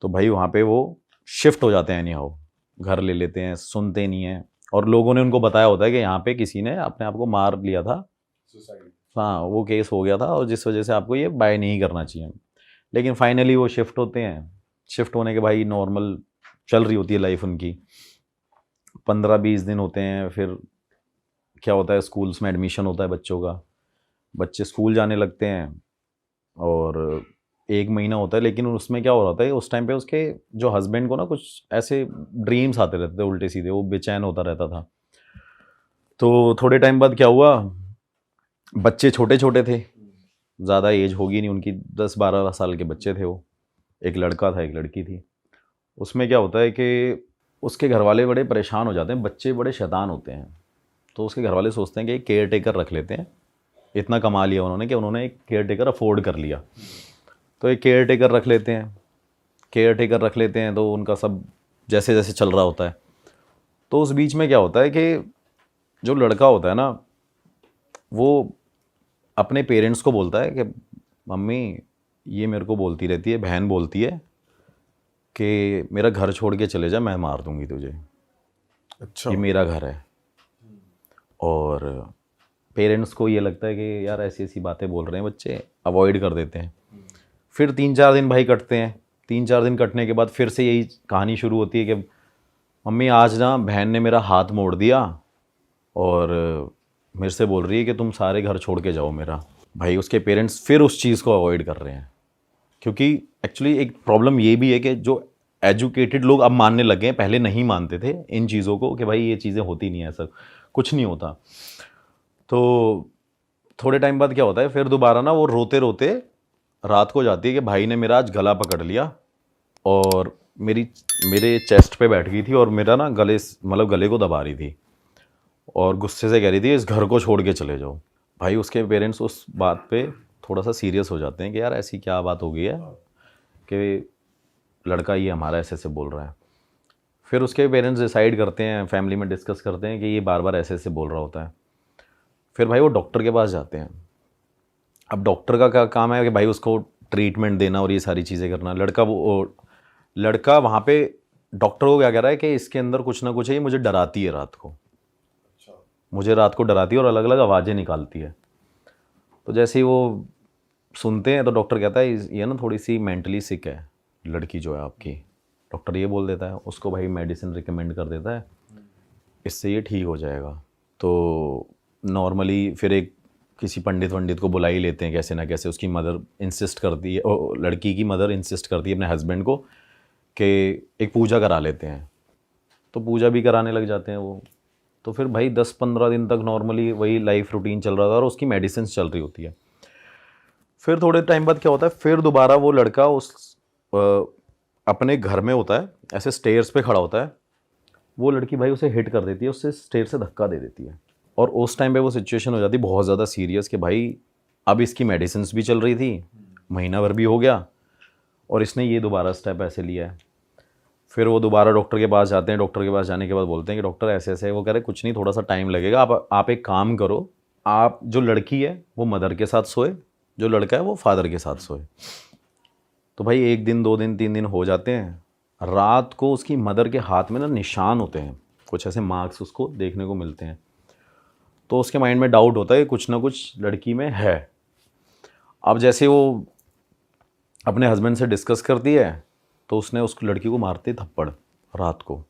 तो भाई वहाँ पे वो शिफ्ट हो जाते हैं, एनी हाउ घर ले लेते हैं, सुनते नहीं हैं। और लोगों ने उनको बताया होता है कि यहाँ पे किसी ने अपने आप को मार लिया था, हाँ वो केस हो गया था और जिस वजह से आपको ये बाय नहीं करना चाहिए। लेकिन फाइनली वो शिफ्ट होते हैं। शिफ्ट होने के भाई नॉर्मल चल रही होती है लाइफ उनकी, 15-20 दिन होते हैं। फिर क्या होता है, स्कूल्स में एडमिशन होता है बच्चों का, बच्चे स्कूल जाने लगते हैं और 1 महीना होता है। लेकिन उसमें क्या हो रहा था, उस टाइम पे उसके जो हस्बैंड को ना कुछ ऐसे ड्रीम्स आते रहते थे उल्टे सीधे, वो बेचैन होता रहता था। तो थोड़े टाइम बाद क्या हुआ, बच्चे छोटे छोटे थे, ज़्यादा एज होगी नहीं उनकी, 10-12 साल के बच्चे थे वो, एक लड़का था एक लड़की थी। उसमें क्या होता है कि उसके घर वाले बड़े परेशान हो जाते हैं, बच्चे बड़े शैतान होते हैं। तो उसके घर वाले सोचते हैं कि एक केयर टेकर रख लेते हैं, इतना कमा लिया उन्होंने कि उन्होंने एक केयर टेकर अफोर्ड कर लिया। तो एक केयर टेकर रख लेते हैं, केयर टेकर रख लेते हैं तो उनका सब जैसे जैसे चल रहा होता है। तो उस बीच में क्या होता है कि जो लड़का होता है ना, वो अपने पेरेंट्स को बोलता है कि मम्मी ये मेरे को बोलती रहती है, बहन बोलती है कि मेरा घर छोड़ के चले जा, मैं मार दूंगी तुझे, अच्छा, ये मेरा घर है। और पेरेंट्स को ये लगता है कि यार ऐसी ऐसी बातें बोल रहे हैं बच्चे, अवॉइड कर देते हैं। फिर 3-4 दिन भाई कटते हैं। 3-4 दिन कटने के बाद फिर से यही कहानी शुरू होती है कि मम्मी आज ना बहन ने मेरा हाथ मोड़ दिया और मेरे से बोल रही है कि तुम सारे घर छोड़ के जाओ मेरा। भाई उसके पेरेंट्स फिर उस चीज़ को अवॉइड कर रहे हैं, क्योंकि एक्चुअली एक प्रॉब्लम ये भी है कि जो एजुकेटेड लोग अब मानने लगे हैं, पहले नहीं मानते थे इन चीज़ों को कि भाई ये चीज़ें होती नहीं है, ऐसा कुछ नहीं होता। तो थोड़े टाइम बाद क्या होता है, फिर दोबारा ना वो रोते रोते रात को जाती है कि भाई ने मेरा आज गला पकड़ लिया और मेरे चेस्ट पे बैठ गई थी और मेरा ना गले को दबा रही थी और गुस्से से कह रही थी इस घर को छोड़ के चले जाओ। भाई उसके पेरेंट्स उस बात पे थोड़ा सा सीरियस हो जाते हैं कि यार ऐसी क्या बात हो गई है कि लड़का ये हमारा ऐसे ऐसे बोल रहा है। फिर उसके पेरेंट्स डिसाइड करते हैं, फैमिली में डिस्कस करते हैं कि ये बार बार ऐसे ऐसे बोल रहा होता है। फिर भाई वो डॉक्टर के पास जाते हैं। अब डॉक्टर का क्या काम है कि भाई उसको ट्रीटमेंट देना और ये सारी चीज़ें करना। लड़का वहाँ पे डॉक्टर को क्या कह रहा है कि इसके अंदर कुछ ना कुछ है, ये मुझे डराती है रात को, मुझे रात को डराती है और अलग अलग आवाज़ें निकालती है। तो जैसे ही वो सुनते हैं तो डॉक्टर कहता है ये ना थोड़ी सी मेंटली सिक है लड़की जो है आपकी। डॉक्टर ये बोल देता है, उसको भाई मेडिसिन रिकमेंड कर देता है, इससे ये ठीक हो जाएगा। तो नॉर्मली फिर एक किसी पंडित को बुला ही लेते हैं कैसे ना कैसे। उसकी मदर इंसिस्ट करती है, लड़की की मदर इंसिस्ट करती है अपने हस्बैंड को कि एक पूजा करा लेते हैं। तो पूजा भी कराने लग जाते हैं वो। तो फिर भाई 10-15 दिन तक नॉर्मली वही लाइफ रूटीन चल रहा था और उसकी मेडिसिन चल रही होती है। फिर थोड़े टाइम बाद क्या होता है, फिर दोबारा वो लड़का अपने घर में होता है, ऐसे स्टेयर्स पे खड़ा होता है। वो लड़की भाई उसे हिट कर देती है, उससे स्टेयर से धक्का दे देती है। और उस टाइम पे वो सिचुएशन हो जाती है बहुत ज़्यादा सीरियस कि भाई अब इसकी मेडिसिन भी चल रही थी, महीना भर भी हो गया और इसने ये दोबारा स्टेप ऐसे लिया है। फिर वो दोबारा डॉक्टर के पास जाते हैं। डॉक्टर के पास जाने के बाद बोलते हैं कि डॉक्टर ऐसे ऐसे। वो कह रहे कुछ नहीं, थोड़ा सा टाइम लगेगा, आप एक काम करो, आप जो लड़की है वो मदर के साथ सोए, जो लड़का है वो फादर के साथ सोए। तो भाई 1 दिन 2 दिन 3 दिन हो जाते हैं। रात को उसकी मदर के हाथ में ना निशान होते हैं, कुछ ऐसे मार्क्स उसको देखने को मिलते हैं। तो उसके माइंड में डाउट होता है कुछ ना कुछ लड़की में है। अब जैसे वो अपने हस्बैंड से डिस्कस करती है तो उसने उस लड़की को मारते थप्पड़ रात को।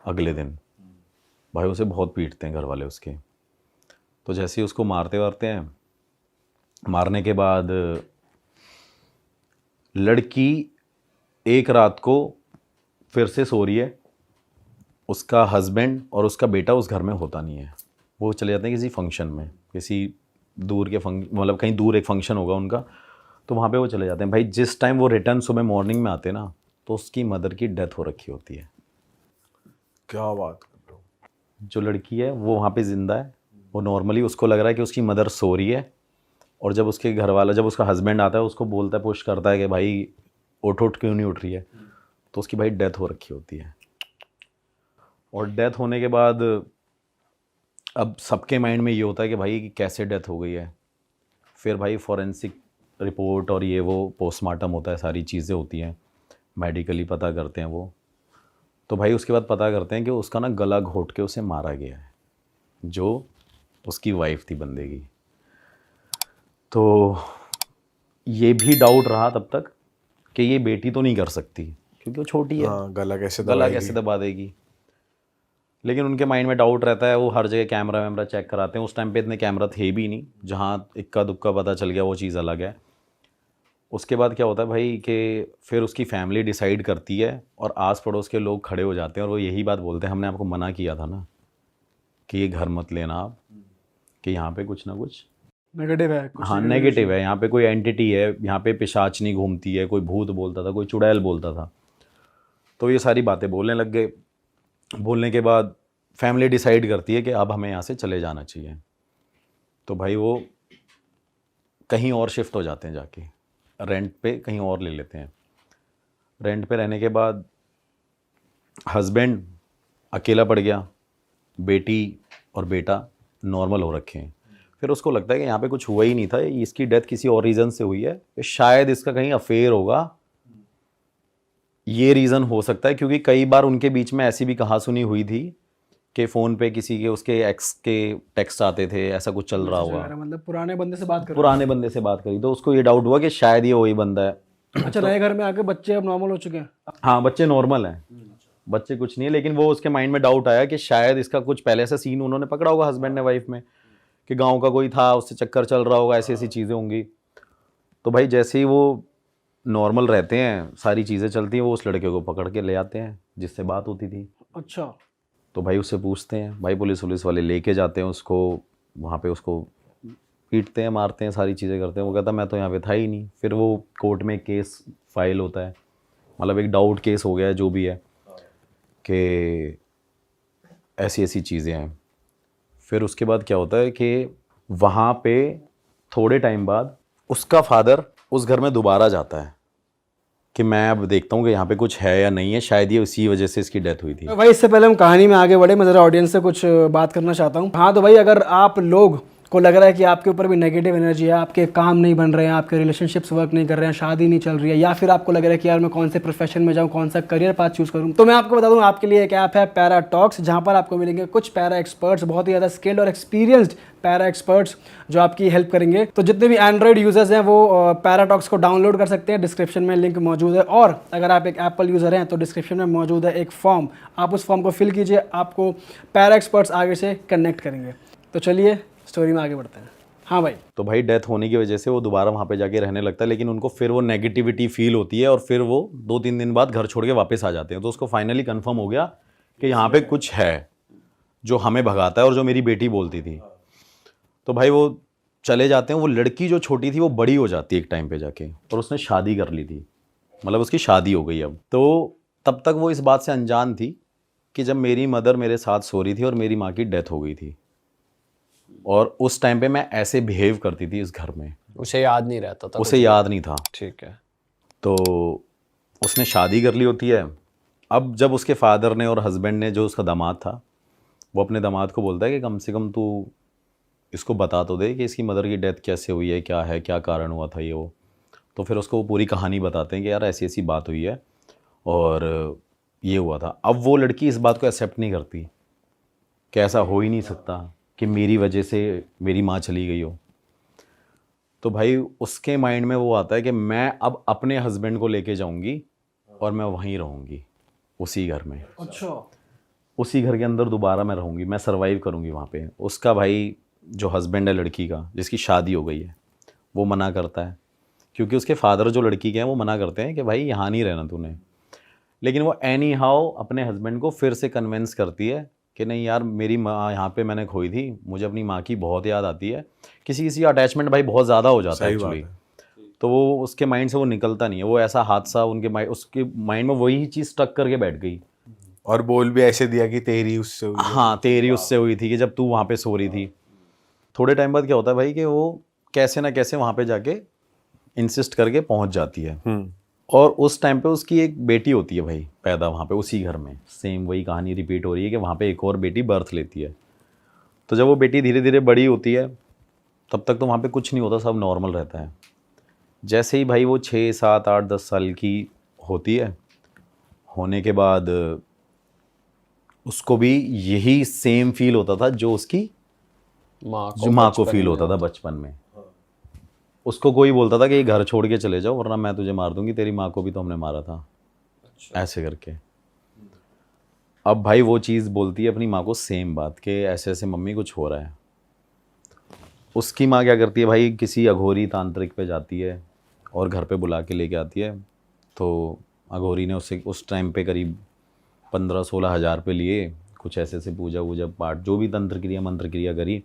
अगले दिन भाई उसे बहुत पीटते हैं घर वाले उसके। तो जैसे ही उसको मारते हैं, मारने के बाद लड़की एक रात को फिर से सो रही है। उसका हस्बैंड और उसका बेटा उस घर में होता नहीं है, वो चले जाते हैं किसी फंक्शन में, किसी दूर के मतलब कहीं दूर एक फंक्शन होगा उनका, तो वहाँ पे वो चले जाते हैं। भाई जिस टाइम वो रिटर्न सुबह मॉर्निंग में आते हैं ना, तो उसकी मदर की डेथ हो रखी होती है। क्या बात कर रहे हो। जो लड़की है वो वहाँ पे ज़िंदा है। वो नॉर्मली उसको लग रहा है कि उसकी मदर सो रही है, और जब उसके घर वाला, जब उसका हस्बैंड आता है उसको बोलता है, पुश करता है कि भाई उठ क्यों नहीं उठ रही है, तो उसकी भाई डेथ हो रखी होती है। और डेथ होने के बाद अब सबके माइंड में ये होता है कि भाई कैसे डेथ हो गई है। फिर भाई फॉरेंसिक रिपोर्ट और ये वो पोस्टमार्टम होता है, सारी चीज़ें होती हैं। मेडिकली पता करते हैं वो, तो भाई उसके बाद पता करते हैं कि उसका ना गला घोट के उसे मारा गया है, जो उसकी वाइफ थी बंदे की। तो ये भी डाउट रहा तब तक कि ये बेटी तो नहीं कर सकती क्योंकि वो छोटी है, हाँ, गला कैसे गला कैसे दबा देगी। लेकिन उनके माइंड में डाउट रहता है, वो हर जगह कैमरा वैमरा चेक कराते हैं। उस टाइम पे इतने कैमरा थे भी नहीं, जहाँ इक्का दुक्का पता चल गया वो चीज़ अलग है। उसके बाद क्या होता है भाई कि फिर उसकी फैमिली डिसाइड करती है और आस पड़ोस के लोग खड़े हो जाते हैं और वो यही बात बोलते हैं, हमने आपको मना किया था ना कि ये घर मत लेना आप, कि यहाँ पे कुछ ना कुछ नेगेटिव है कुछ हाँ नेगेटिव है, यहाँ पे कोई एंटिटी है, यहाँ पे पिशाचनी घूमती है, कोई भूत बोलता था, कोई चुड़ैल बोलता था। तो ये सारी बातें बोलने लग गए। बोलने के बाद फैमिली डिसाइड करती है कि अब हमें यहाँ से चले जाना चाहिए। तो भाई वो कहीं और शिफ्ट हो जाते हैं, जाके रेंट पे कहीं और ले लेते हैं। रेंट पे रहने के बाद हस्बैंड अकेला पड़ गया, बेटी और बेटा नॉर्मल हो रखे हैं। फिर उसको लगता है कि यहाँ पे कुछ हुआ ही नहीं था, इसकी डेथ किसी और रीज़न से हुई है, शायद इसका कहीं अफेयर होगा, ये रीज़न हो सकता है। क्योंकि कई बार उनके बीच में ऐसी भी कहासुनी हुई थी कि फ़ोन पे किसी के उसके एक्स के टेक्स्ट आते थे, ऐसा कुछ चल रहा होगा, मतलब पुराने बंदे से बात कर पुराने बंदे से बात करी, तो उसको ये डाउट हुआ कि शायद ये वही बंदा है। अच्छा, नए घर में आके बच्चे अब नॉर्मल हो चुके हैं। हाँ बच्चे नॉर्मल हैं, बच्चे कुछ नहीं है, लेकिन वो उसके माइंड में डाउट आया कि शायद इसका कुछ पहले से सीन उन्होंने पकड़ा होगा हस्बैंड ने वाइफ में, कि गांव का कोई था, उससे चक्कर चल रहा होगा, ऐसी ऐसी चीज़ें होंगी। तो भाई जैसे ही वो नॉर्मल रहते हैं, सारी चीज़ें चलती हैं, वो उस लड़के को पकड़ के ले आते हैं जिससे बात होती थी। अच्छा, तो भाई उससे पूछते हैं, भाई पुलिस वाले लेके जाते हैं उसको, वहाँ पे उसको पीटते हैं, मारते हैं, सारी चीज़ें करते हैं। वो कहता मैं तो यहाँ पे था ही नहीं। फिर वो कोर्ट में केस फाइल होता है, मतलब एक डाउट केस हो गया है जो भी है, कि ऐसी ऐसी चीज़ें हैं। फिर उसके बाद क्या होता है कि वहाँ पे थोड़े टाइम बाद उसका फादर उस घर में दोबारा जाता है कि मैं अब देखता हूँ कि यहाँ पे कुछ है या नहीं है, शायद ये उसी वजह से इसकी डेथ हुई थी। भाई इससे पहले हम कहानी में आगे बढ़े, मैं ज़रा ऑडियंस से कुछ बात करना चाहता हूँ। हाँ तो भाई, अगर आप लोग को लग रहा है कि आपके ऊपर भी नेगेटिव एनर्जी है, आपके काम नहीं बन रहे हैं, आपके रिलेशनशिप्स वर्क नहीं कर रहे हैं, शादी नहीं चल रही है, या फिर आपको लग रहा है कि यार मैं कौन से प्रोफेशन में जाऊँ, कौन सा करियर पाथ चूज़ करूँ, तो मैं आपको बता दूँ आपके लिए एक ऐप है पैरा टॉक्स, जहाँ पर आपको मिलेंगे कुछ पैरा एक्सपर्ट्स, बहुत ही ज़्यादा स्किल्ड और एक्सपीरियंस्ड पैरा एक्सपर्ट्स जो आपकी हेल्प करेंगे। तो जितने भी एंड्रॉइड यूजर्स हैं वो पैरा टॉक्स को डाउनलोड कर सकते हैं, डिस्क्रिप्शन में लिंक मौजूद है। और अगर आप एक एप्पल यूज़र हैं तो डिस्क्रिप्शन में मौजूद है एक फॉर्म, आप उस फॉर्म को फिल कीजिए, आपको पैरा एक्सपर्ट्स आगे से कनेक्ट करेंगे। तो चलिए स्टोरी में आगे बढ़ते हैं। हाँ भाई, तो भाई डेथ होने की वजह से वो दोबारा वहाँ पे जाके रहने लगता है, लेकिन उनको फिर वो नेगेटिविटी फील होती है और फिर वो 2-3 दिन बाद घर छोड़ के वापस आ जाते हैं। तो उसको फाइनली कंफर्म हो गया कि यहाँ पे कुछ है जो हमें भगाता है और जो मेरी बेटी बोलती थी। तो भाई वो चले जाते हैं। वो लड़की जो छोटी थी वो बड़ी हो जाती है एक टाइम पे जाके, और उसने शादी कर ली थी, मतलब उसकी शादी हो गई अब। तो तब तक वो इस बात से अनजान थी कि जब मेरी मदर मेरे साथ सो रही थी और मेरी माँ की डेथ हो गई थी, और उस टाइम पे मैं ऐसे बिहेव करती थी इस घर में, उसे याद नहीं रहता था, उसे याद नहीं था। ठीक है। तो उसने शादी कर ली होती है। अब जब उसके फादर ने और हस्बैंड ने, जो उसका दामाद था, वो अपने दामाद को बोलता है कि कम से कम तू इसको बता तो दे कि इसकी मदर की डेथ कैसे हुई है, क्या है, क्या कारण हुआ था ये वो। तो फिर उसको वो पूरी कहानी बताते हैं कि यार ऐसी ऐसी बात हुई है और ये हुआ था। अब वो लड़की इस बात को एक्सेप्ट नहीं करती कि ऐसा हो ही नहीं सकता कि मेरी वजह से मेरी माँ चली गई हो। तो भाई उसके माइंड में वो आता है कि मैं अब अपने हस्बैंड को लेके जाऊंगी और मैं वहीं रहूंगी, उसी घर में। अच्छा, उसी घर के अंदर दोबारा मैं रहूंगी, मैं सरवाइव करूंगी वहाँ पे। उसका भाई जो हस्बैंड है लड़की का, जिसकी शादी हो गई है, वो मना करता है, क्योंकि उसके फादर जो लड़की के हैं वो मना करते हैं कि भाई यहाँ नहीं रहना तूने। लेकिन वो एनी हाउ अपने हस्बैंड को फिर से कन्विंस करती है कि नहीं यार, मेरी माँ यहाँ पे मैंने खोई थी, मुझे अपनी माँ की बहुत याद आती है। किसी किसी का अटैचमेंट भाई बहुत ज़्यादा हो जाता है एक्चुअली। तो वो उसके माइंड से वो निकलता नहीं है। वो ऐसा हादसा उसके माइंड में वही चीज़ स्टक करके बैठ गई। और बोल भी ऐसे दिया कि तेरी उससे हुई है। हाँ, तेरी उससे हुई थी कि जब तू वहाँ पे सो रही थी। थोड़े टाइम बाद क्या होता है भाई कि वो कैसे ना कैसे वहाँ पे जाके इंसिस्ट करके पहुँच जाती है। और उस टाइम पे उसकी एक बेटी होती है भाई पैदा वहाँ पे उसी घर में। सेम वही कहानी रिपीट हो रही है कि वहाँ पे एक और बेटी बर्थ लेती है। तो जब वो बेटी धीरे धीरे बड़ी होती है, तब तक तो वहाँ पे कुछ नहीं होता, सब नॉर्मल रहता है। जैसे ही भाई वो 6, 7, 8, 10 साल की होती है, होने के बाद उसको भी यही सेम फील होता था जो उसकी जो माँ को फील होता था बचपन में। उसको कोई बोलता था कि ये घर छोड़ के चले जाओ वरना मैं तुझे मार दूंगी, तेरी माँ को भी तो हमने मारा था। ऐसे करके अब भाई वो चीज़ बोलती है अपनी माँ को सेम बात कि ऐसे ऐसे मम्मी कुछ हो रहा है। उसकी माँ क्या करती है भाई, किसी अघोरी तांत्रिक पे जाती है और घर पे बुला के लेके आती है। तो अघोरी ने उससे उस टाइम पे करीब 15-16 हज़ार पे लिए, कुछ ऐसे ऐसे पूजा वूजा पाठ जो भी तंत्र क्रिया मंत्र क्रिया करी।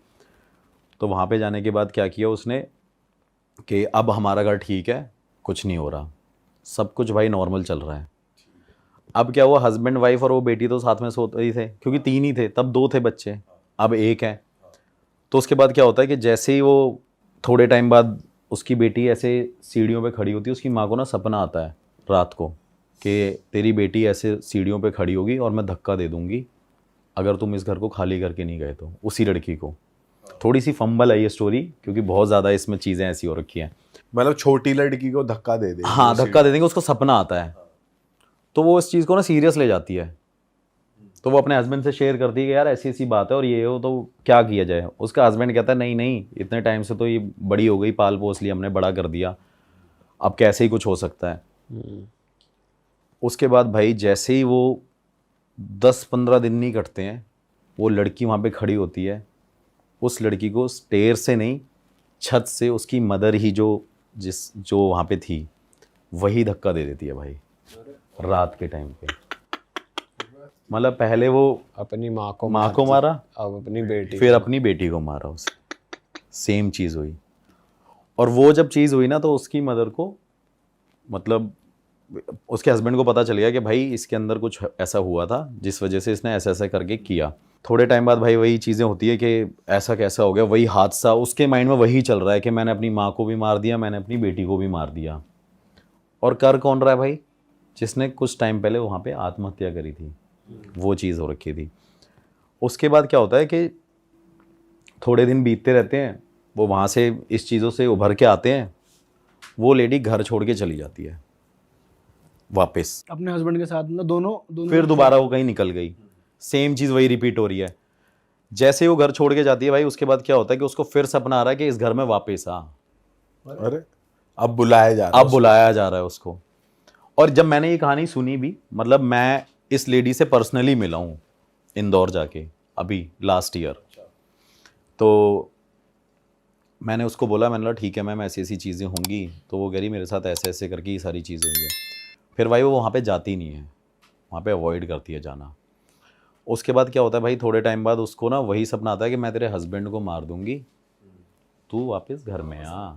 तो वहाँ पे जाने के बाद क्या किया उसने कि अब हमारा घर ठीक है, कुछ नहीं हो रहा, सब कुछ भाई नॉर्मल चल रहा है। अब क्या हुआ, हस्बैंड वाइफ और वो बेटी तो साथ में सोते ही थे, क्योंकि 3 ही थे तब, 2 थे बच्चे, अब 1 है। तो उसके बाद क्या होता है कि जैसे ही वो थोड़े टाइम बाद उसकी बेटी ऐसे सीढ़ियों पे खड़ी होती है, उसकी माँ को ना सपना आता है रात को कि तेरी बेटी ऐसे सीढ़ियों पे खड़ी होगी और मैं धक्का दे दूंगी अगर तुम इस घर को खाली करके नहीं गए तो। उसी लड़की को थोड़ी सी फंबल है ये स्टोरी, क्योंकि बहुत ज़्यादा इसमें चीज़ें ऐसी हो रखी हैं। मतलब छोटी लड़की को धक्का दे दे। हाँ, धक्का दे देंगे, उसको सपना आता है। तो वो इस चीज़ को ना सीरियस ले जाती है। तो वो अपने हस्बैंड से शेयर करती है कि यार ऐसी ऐसी बात है और ये हो तो क्या किया जाए। उसका हस्बैंड कहता है नहीं नहीं, इतने टाइम से तो ये बड़ी हो गई, पाल पोस लिया हमने, बड़ा कर दिया, अब कैसे ही कुछ हो सकता है। उसके बाद भाई जैसे ही वो 10-15 दिन नहीं कटते हैं, वो लड़की वहाँ पे खड़ी होती है। उस लड़की को स्टेयर से नहीं, छत से उसकी मदर ही जो वहाँ पे थी वही धक्का दे देती है भाई रात के टाइम पे। मतलब पहले वो अपनी माँ को मारा, अब अपनी बेटी, फिर अपनी बेटी को मारा उसे। सेम चीज़ हुई। और वो जब चीज़ हुई ना तो उसकी मदर को, मतलब उसके हस्बैंड को पता चल गया कि भाई इसके अंदर कुछ ऐसा हुआ था जिस वजह से इसने ऐसा ऐसा करके किया। थोड़े टाइम बाद भाई वही चीज़ें होती है कि ऐसा कैसा हो गया, वही हादसा उसके माइंड में वही चल रहा है कि मैंने अपनी माँ को भी मार दिया, मैंने अपनी बेटी को भी मार दिया। और कर कौन रहा है भाई, जिसने कुछ टाइम पहले वहाँ पे आत्महत्या करी थी, वो चीज़ हो रखी थी। उसके बाद क्या होता है कि थोड़े दिन बीतते रहते हैं, वो वहाँ से इस चीज़ों से उभर के आते हैं, वो लेडी घर छोड़ के चली जाती है वापस। अपने हस्बैंड के साथ, मतलब दोनों फिर दोबारा वो कहीं निकल गई, सेम चीज़ वही रिपीट हो रही है। जैसे वो घर छोड़ के जाती है भाई, उसके बाद क्या होता है कि उसको फिर सपना आ रहा है कि इस घर में वापस आ। अरे अब बुलाया जा रहा है, अब बुलाया जा रहा है उसको। और जब मैंने ये कहानी सुनी भी, मतलब मैं इस लेडी से पर्सनली मिला हूँ इंदौर जाके अभी लास्ट ईयर। तो मैंने उसको बोला, मैंने बोला ठीक है मैम ऐसी ऐसी चीज़ें होंगी। तो वो कह रही मेरे साथ ऐसे ऐसे करके ये सारी चीज़ें हुई है। फिर भाई वो वहाँ पे जाती नहीं है, वहाँ पे अवॉइड करती है जाना। उसके बाद क्या होता है भाई, थोड़े टाइम बाद उसको ना वही सपना आता है कि मैं तेरे हस्बैंड को मार दूंगी, तू वापस घर में आ,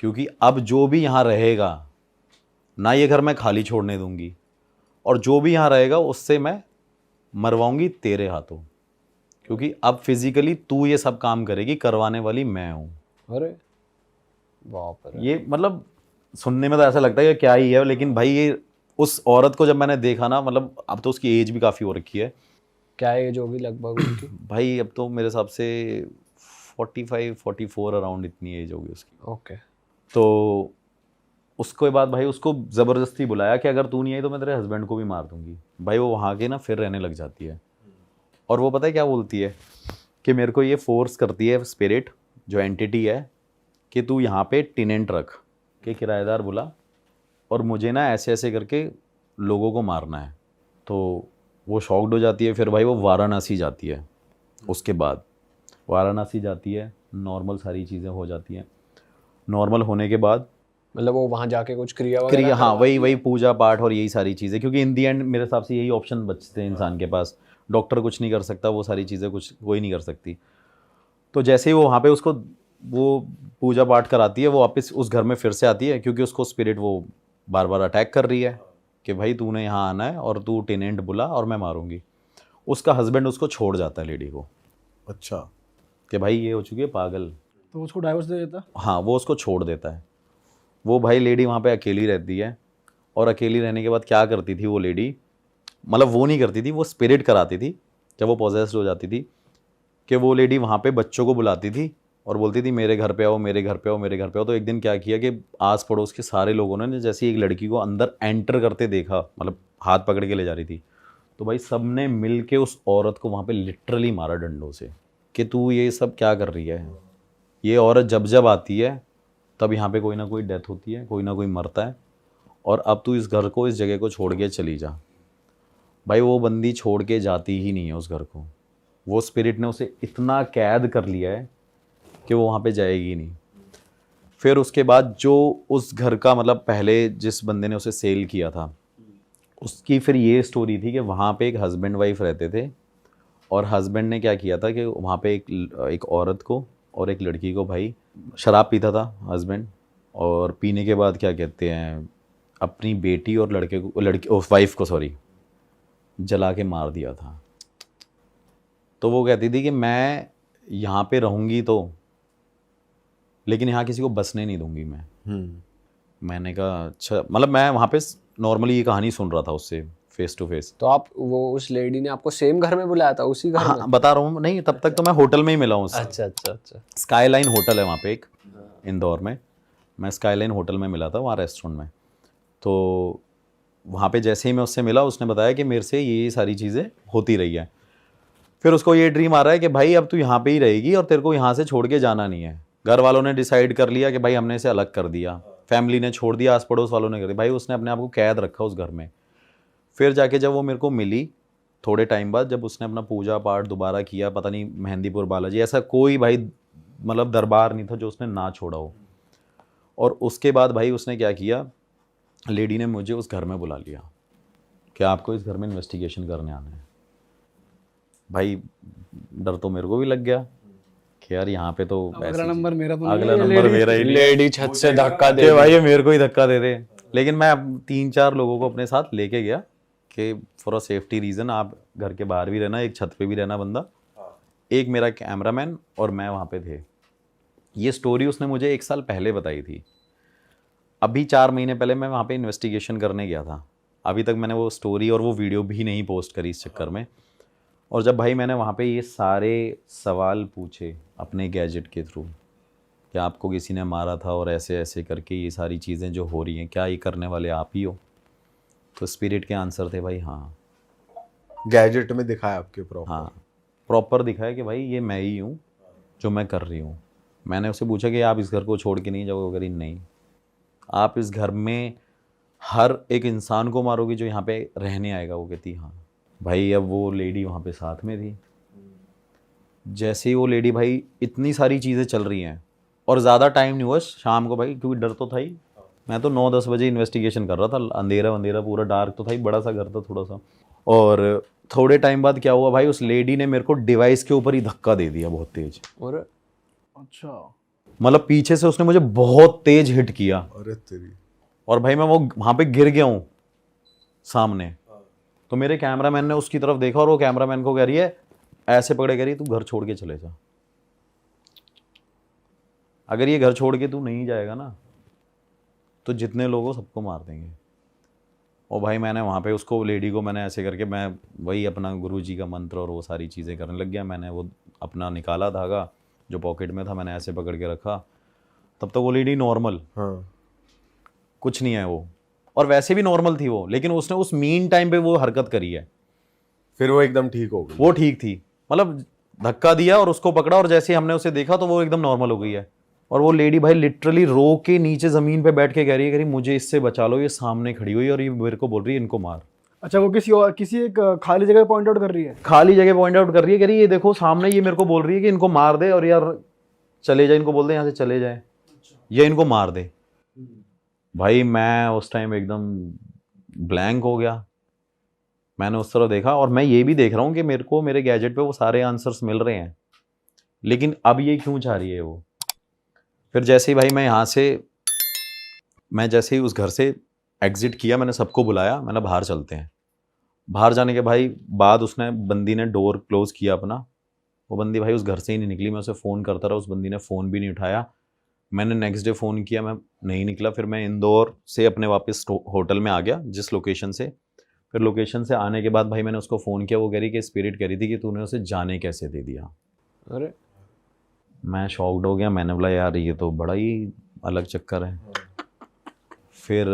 क्योंकि अब जो भी यहाँ रहेगा ना, ये घर मैं खाली छोड़ने दूंगी, और जो भी यहाँ रहेगा उससे मैं मरवाऊंगी तेरे हाथों, क्योंकि अब फिजिकली तू ये सब काम करेगी, करवाने वाली मैं हूँ। अरे बाप रे। ये मतलब सुनने में तो ऐसा लगता है कि क्या ही है, लेकिन भाई ये उस औरत को जब मैंने देखा ना, मतलब अब तो उसकी एज भी काफ़ी हो रखी है। क्या एज होगी लगभग उनकी? भाई अब तो मेरे हिसाब से 45-44 अराउंड इतनी एज होगी उसकी। ओके। तो उसके बाद भाई उसको ज़बरदस्ती बुलाया कि अगर तू नहीं आई तो मैं तेरे हस्बैंड को भी मार दूंगी। भाई वो वहाँ के ना फिर रहने लग जाती है, और वो पता है क्या बोलती है कि मेरे को ये फोर्स करती है स्पिरिट, जो एंटिटी है, कि तू यहाँ पे टेनेंट रख, कि किराएदार बुला, और मुझे ना ऐसे ऐसे करके लोगों को मारना है। तो वो शॉक्ड हो जाती है। फिर भाई वो वाराणसी जाती है। उसके बाद वाराणसी जाती है, नॉर्मल सारी चीज़ें हो जाती हैं। नॉर्मल होने के बाद मतलब वो वहाँ जाके कुछ क्रिया वगैरह क्रिया, हाँ करवाती वही पूजा पाठ और यही सारी चीज़ें, क्योंकि इन दी एंड मेरे हिसाब से यही ऑप्शन बचते हैं इंसान के पास। डॉक्टर कुछ नहीं कर सकता, वो सारी चीज़ें कुछ कोई नहीं कर सकती। तो जैसे ही वो वहाँ पे उसको वो पूजा पाठ कराती है, वो वापस उस घर में फिर से आती है, क्योंकि उसको स्पिरिट वो बार बार अटैक कर रही है कि भाई तूने यहाँ आना है और तू टेनेंट बुला और मैं मारूंगी। उसका हस्बैंड उसको छोड़ जाता है लेडी को, अच्छा, कि भाई ये हो चुकी है पागल। तो उसको डाइवोर्स दे देता। हाँ, वो उसको छोड़ देता है। वो भाई लेडी वहाँ पे अकेली रहती है, और अकेली रहने के बाद क्या करती थी वो लेडी, मतलब वो नहीं करती थी, वो स्पिरिट कराती थी जब वो पॉजेस्ड हो जाती थी, कि वो लेडी वहाँ पे बच्चों को बुलाती थी और बोलती थी मेरे घर पे आओ, मेरे घर पे आओ, मेरे घर पे आओ। तो एक दिन क्या किया कि आस पड़ोस के सारे लोगों ने जैसे एक लड़की को अंदर एंटर करते देखा, मतलब हाथ पकड़ के ले जा रही थी, तो भाई सब ने मिल के उस औरत को वहाँ पे लिटरली मारा डंडों से कि तू ये सब क्या कर रही है। ये औरत जब जब आती है तब यहाँ पे कोई ना कोई डेथ होती है, कोई ना कोई मरता है, और अब तू इस घर को, इस जगह को छोड़ के चली जा। भाई वो बंदी छोड़ के जाती ही नहीं है उस घर को। वो स्पिरिट ने उसे इतना कैद कर लिया है कि वो वहाँ पे जाएगी नहीं। फिर उसके बाद जो उस घर का, मतलब पहले जिस बंदे ने उसे सेल किया था, उसकी फिर ये स्टोरी थी कि वहाँ पे एक हस्बैंड वाइफ रहते थे, और हस्बैंड ने क्या किया था कि वहाँ पे एक औरत को और एक लड़की को, भाई शराब पीता था हस्बैंड, और पीने के बाद क्या कहते हैं, अपनी बेटी और वाइफ को जला के मार दिया था। तो वो कहती थी कि मैं यहाँ पे रहूँगी तो, लेकिन यहाँ किसी को बसने नहीं दूंगी मैं। मैंने कहा अच्छा, मतलब मैं वहाँ पे नॉर्मली ये कहानी सुन रहा था उससे फेस टू फेस। तो आप, वो उस लेडी ने आपको सेम घर में बुलाया था, उसी घर में? हाँ बता रहा हूँ, नहीं तब तक तो मैं होटल में ही मिला हूँ उससे। अच्छा अच्छा अच्छा। स्काईलाइन होटल है वहाँ पे एक, इंदौर में। मैं स्काईलाइन होटल में मिला था, वहाँ रेस्टोरेंट में। तो वहाँ पे जैसे ही मैं उससे मिला, उसने बताया कि मेरे से ये सारी चीज़ें होती रही है। फिर उसको ये ड्रीम आ रहा है कि भाई अब तू यहाँ पे ही रहेगी और तेरे को यहाँ से छोड़ के जाना नहीं है। घर वालों ने डिसाइड कर लिया कि भाई हमने इसे अलग कर दिया, फैमिली ने छोड़ दिया, आस पड़ोस वालों ने कर दिया, भाई उसने अपने आप को कैद रखा उस घर में। फिर जाके जब वो मेरे को मिली थोड़े टाइम बाद, जब उसने अपना पूजा पाठ दोबारा किया, पता नहीं मेहंदीपुर बालाजी, ऐसा कोई भाई मतलब दरबार नहीं था जो उसने ना छोड़ा हो। और उसके बाद भाई उसने क्या किया, लेडी ने मुझे उस घर में बुला लिया कि आपको इस घर में इन्वेस्टिगेशन करने आना है। भाई डर तो मेरे को भी लग गया कि यार यहाँ पे तो अगला नंबर मेरा तो अगला नंबर मेरा ही लेडी छत से धक्का दे कि भाई ये मेरे को ही धक्का दे दे। लेकिन मैं 3-4 लोगों को अपने साथ लेके गया कि फॉर अ सेफ्टी रीज़न आप घर के बाहर भी रहना, एक छत पे भी रहना बंदा, एक मेरा कैमरामैन और मैं वहाँ पे थे। ये स्टोरी उसने मुझे 1 साल पहले बताई थी। अभी 4 महीने पहले मैं वहाँ पे इन्वेस्टिगेशन करने गया था। अभी तक मैंने वो स्टोरी और वो वीडियो भी नहीं पोस्ट करी इस चक्कर में। और जब भाई मैंने वहाँ पे ये सारे सवाल पूछे अपने गैजेट के थ्रू कि आपको किसी ने मारा था और ऐसे ऐसे करके ये सारी चीज़ें जो हो रही हैं, क्या ये करने वाले आप ही हो? तो स्पिरिट के आंसर थे भाई हाँ। गैजेट में दिखाया आपके प्रॉपर? हाँ प्रॉपर दिखाया कि भाई ये मैं ही हूँ जो मैं कर रही हूँ। मैंने उससे पूछा कि आप इस घर को छोड़ के नहीं जाओगे? अगर नहीं, आप इस घर में हर एक इंसान को मारोगे जो यहाँ पे रहने आएगा? वो कहती हाँ। भाई अब वो लेडी वहाँ पे साथ में थी। जैसे ही वो लेडी, भाई इतनी सारी चीज़ें चल रही हैं और ज़्यादा टाइम नहीं हुआ शाम को भाई, क्योंकि डर तो था ही। मैं तो 9-10 बजे इन्वेस्टिगेशन कर रहा था, अंधेरा अंधेरा पूरा डार्क तो था ही, बड़ा सा घर था थोड़ा सा। और थोड़े टाइम बाद क्या हुआ भाई, उस लेडी ने मेरे को डिवाइस के ऊपर ही धक्का दे दिया बहुत तेज। और अच्छा, मतलब पीछे से उसने मुझे बहुत तेज हिट किया। अरे तेरी। और भाई मैं वो वहाँ पे गिर गया हूँ सामने। तो मेरे कैमरामैन ने उसकी तरफ देखा और वो कैमरामैन को कह रही है, ऐसे पकड़े कह रही है, तू घर छोड़ के चले जा। अगर ये घर छोड़ के तू नहीं जाएगा ना तो जितने लोगों सबको मार देंगे। और भाई मैंने वहाँ पे उसको, लेडी को मैंने ऐसे करके, मैं वही अपना गुरुजी का मंत्र और वो सारी चीज़ें करने लग गया। मैंने वो अपना निकाला धागा जो पॉकेट में था, मैंने ऐसे पकड़ के रखा। तब तक वो लेडी नॉर्मल, हाँ। कुछ नहीं है वो, और वैसे भी नॉर्मल थी वो, लेकिन उसने उस मीन टाइम पे वो हरकत करी है। फिर वो एकदम ठीक हो गई? वो ठीक थी, मतलब धक्का दिया और उसको पकड़ा और जैसे ही हमने उसे देखा तो वो एकदम नॉर्मल हो गई है। और वो लेडी भाई लिटरली रो के नीचे ज़मीन पे बैठ के कह रही है मुझे इससे बचा लो, ये सामने खड़ी हुई है और ये मेरे को बोल रही है इनको मार। अच्छा, वो किसी एक खाली जगह पॉइंट आउट कर रही है? खाली जगह पॉइंट आउट कर रही है, कह रही है ये देखो सामने, ये मेरे को बोल रही है कि इनको मार दे और यार चले जाए, इनको बोल दे यहाँ से चले जाए या इनको मार दे। भाई मैं उस टाइम एकदम ब्लैंक हो गया। मैंने उस तरह देखा और मैं ये भी देख रहा हूँ कि मेरे को मेरे गैजेट पे वो सारे आंसर्स मिल रहे हैं, लेकिन अब ये क्यों चाह रही है वो। फिर जैसे ही भाई मैं जैसे ही उस घर से एग्जिट किया, मैंने सबको बुलाया, मैंने बाहर चलते हैं। बाहर जाने के भाई बाद उसने, बंदी ने डोर क्लोज किया अपना। वो बंदी भाई उस घर से ही नहीं निकली। मैं उसे फ़ोन करता रहा, उस बंदी ने फ़ोन भी नहीं उठाया। मैंने नेक्स्ट डे फ़ोन किया, मैं नहीं निकला। फिर मैं इंदौर से अपने वापस होटल में आ गया जिस लोकेशन से। फिर लोकेशन से आने के बाद भाई मैंने उसको फ़ोन किया। वो कह रही कि स्पिरिट कह रही थी कि तूने उसे जाने कैसे दे दिया। अरे मैं शॉक्ड हो गया, मैंने बोला यार ये तो बड़ा ही अलग चक्कर है। फिर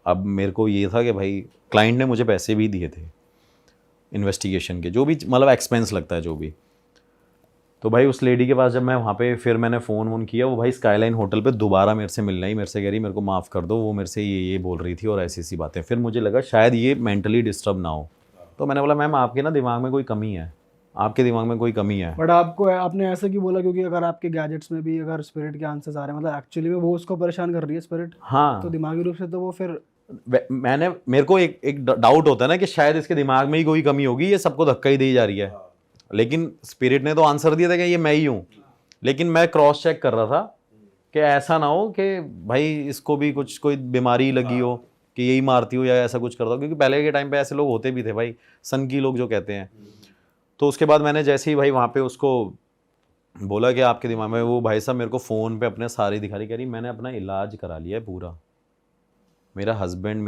अब मेरे को ये था कि भाई क्लाइंट ने मुझे पैसे भी दिए थे इन्वेस्टिगेशन के, जो भी मतलब एक्सपेंस लगता है जो भी। तो भाई उस लेडी के पास जब मैं वहाँ पे फिर मैंने फ़ोन वोन किया, वो भाई स्काईलाइन होटल पे दोबारा मेरे से मिलना ही, मेरे से कह रही मेरे को माफ़ कर दो, वो मेरे से ये बोल रही थी और ऐसी ऐसी बातें। फिर मुझे लगा शायद ये मेंटली डिस्टर्ब ना हो, तो मैंने बोला मैम आपके ना दिमाग में कोई कमी है, आपके दिमाग में कोई कमी है। बट आपको आपने ऐसे क्यों बोला? क्योंकि अगर आपके गैजेट्स में भी अगर स्पिरिट के आंसर्स आ रहे हैं, मतलब एक्चुअली में वो उसको परेशान कर रही है स्पिरिट, हाँ तो दिमागी रूप से तो वो फिर मेरे को एक डाउट होता है ना कि शायद इसके दिमाग में ही कोई कमी होगी, ये सबको धक्का ही दी जा रही है। लेकिन स्पिरिट ने तो आंसर दिया था कि ये मैं ही हूँ, लेकिन मैं क्रॉस चेक कर रहा था कि ऐसा ना हो कि भाई इसको भी कुछ कोई बीमारी लगी हो कि यही मारती हो या ऐसा कुछ करता हो, क्योंकि पहले के टाइम पे ऐसे लोग होते भी थे भाई, सन की लोग जो कहते हैं। तो उसके बाद मैंने जैसे ही भाई वहाँ पे उसको बोला कि आपके दिमाग में, वो भाई साहब मेरे को फ़ोन पे अपने सारी दिखा रही, कह रही मैंने अपना इलाज करा लिया है पूरा, मेरा हस्बैंड,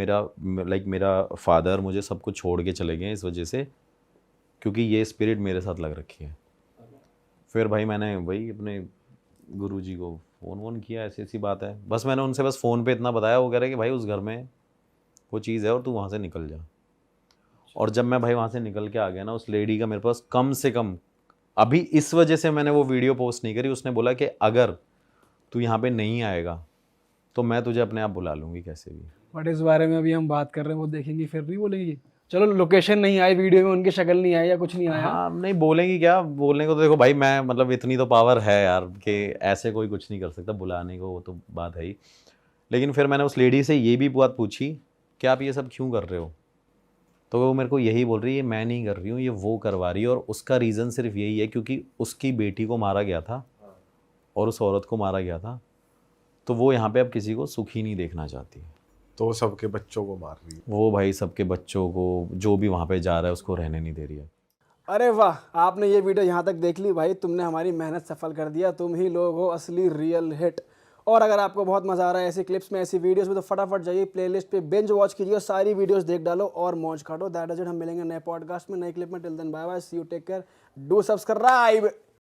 मेरा फादर मुझे सब कुछ छोड़ के चले गए इस वजह से, क्योंकि ये स्पिरिट मेरे साथ लग रखी है। फिर भाई मैंने वही अपने गुरुजी को फ़ोन वोन किया, ऐसी ऐसी बात है। बस मैंने उनसे बस फ़ोन पे इतना बताया, वो कह रहे कि भाई उस घर में वो चीज़ है और तू वहाँ से निकल जा। और जब मैं भाई वहाँ से निकल के आ गया ना, उस लेडी का मेरे पास कम से कम, अभी इस वजह से मैंने वो वीडियो पोस्ट नहीं करी, उसने बोला कि अगर तू यहाँ पे नहीं आएगा तो मैं तुझे अपने आप बुला लूँगी कैसे भी। बट इस बारे में अभी हम बात कर रहे हैं, वो देखेंगी फिर नहीं बोलेंगी? चलो लोकेशन नहीं आई वीडियो में, उनकी शक्ल नहीं आई या कुछ नहीं आया, हाँ नहीं बोलेंगी क्या, बोलने को तो देखो भाई मैं मतलब इतनी तो पावर है यार कि ऐसे कोई कुछ नहीं कर सकता बुलाने को, वो तो बात है ही। लेकिन फिर मैंने उस लेडी से ये भी बात पूछी कि आप ये सब क्यों कर रहे हो, तो वो मेरे को यही बोल रही है मैं नहीं कर रही हूँ, ये वो करवा रही है, और उसका रीज़न सिर्फ यही है क्योंकि उसकी बेटी को मारा गया था और उस औरत को मारा गया था, तो वो यहाँ पे अब किसी को सुखी नहीं देखना चाहती। तो वो सबके बच्चों को मार रही है। वो भाई सबके बच्चों को जो भी वहाँ पे जा रहा है उसको रहने नहीं दे रही है। अरे वाह, आपने ये वीडियो यहाँ तक देख ली भाई, तुमने हमारी मेहनत सफल कर दिया, तुम ही लोग हो असली रियल हिट। और अगर आपको बहुत मज़ा आ रहा है ऐसी क्लिप्स में, ऐसी वीडियोस में, तो फटाफट जाइए प्लेलिस्ट पे बिंज वॉच कीजिए और सारी वीडियोस देख डालो और मौज काटो। दैट इज इट, हम मिलेंगे नए पॉडकास्ट में, नए क्लिप में। Till then bye bye, see you, take care, do subscribe.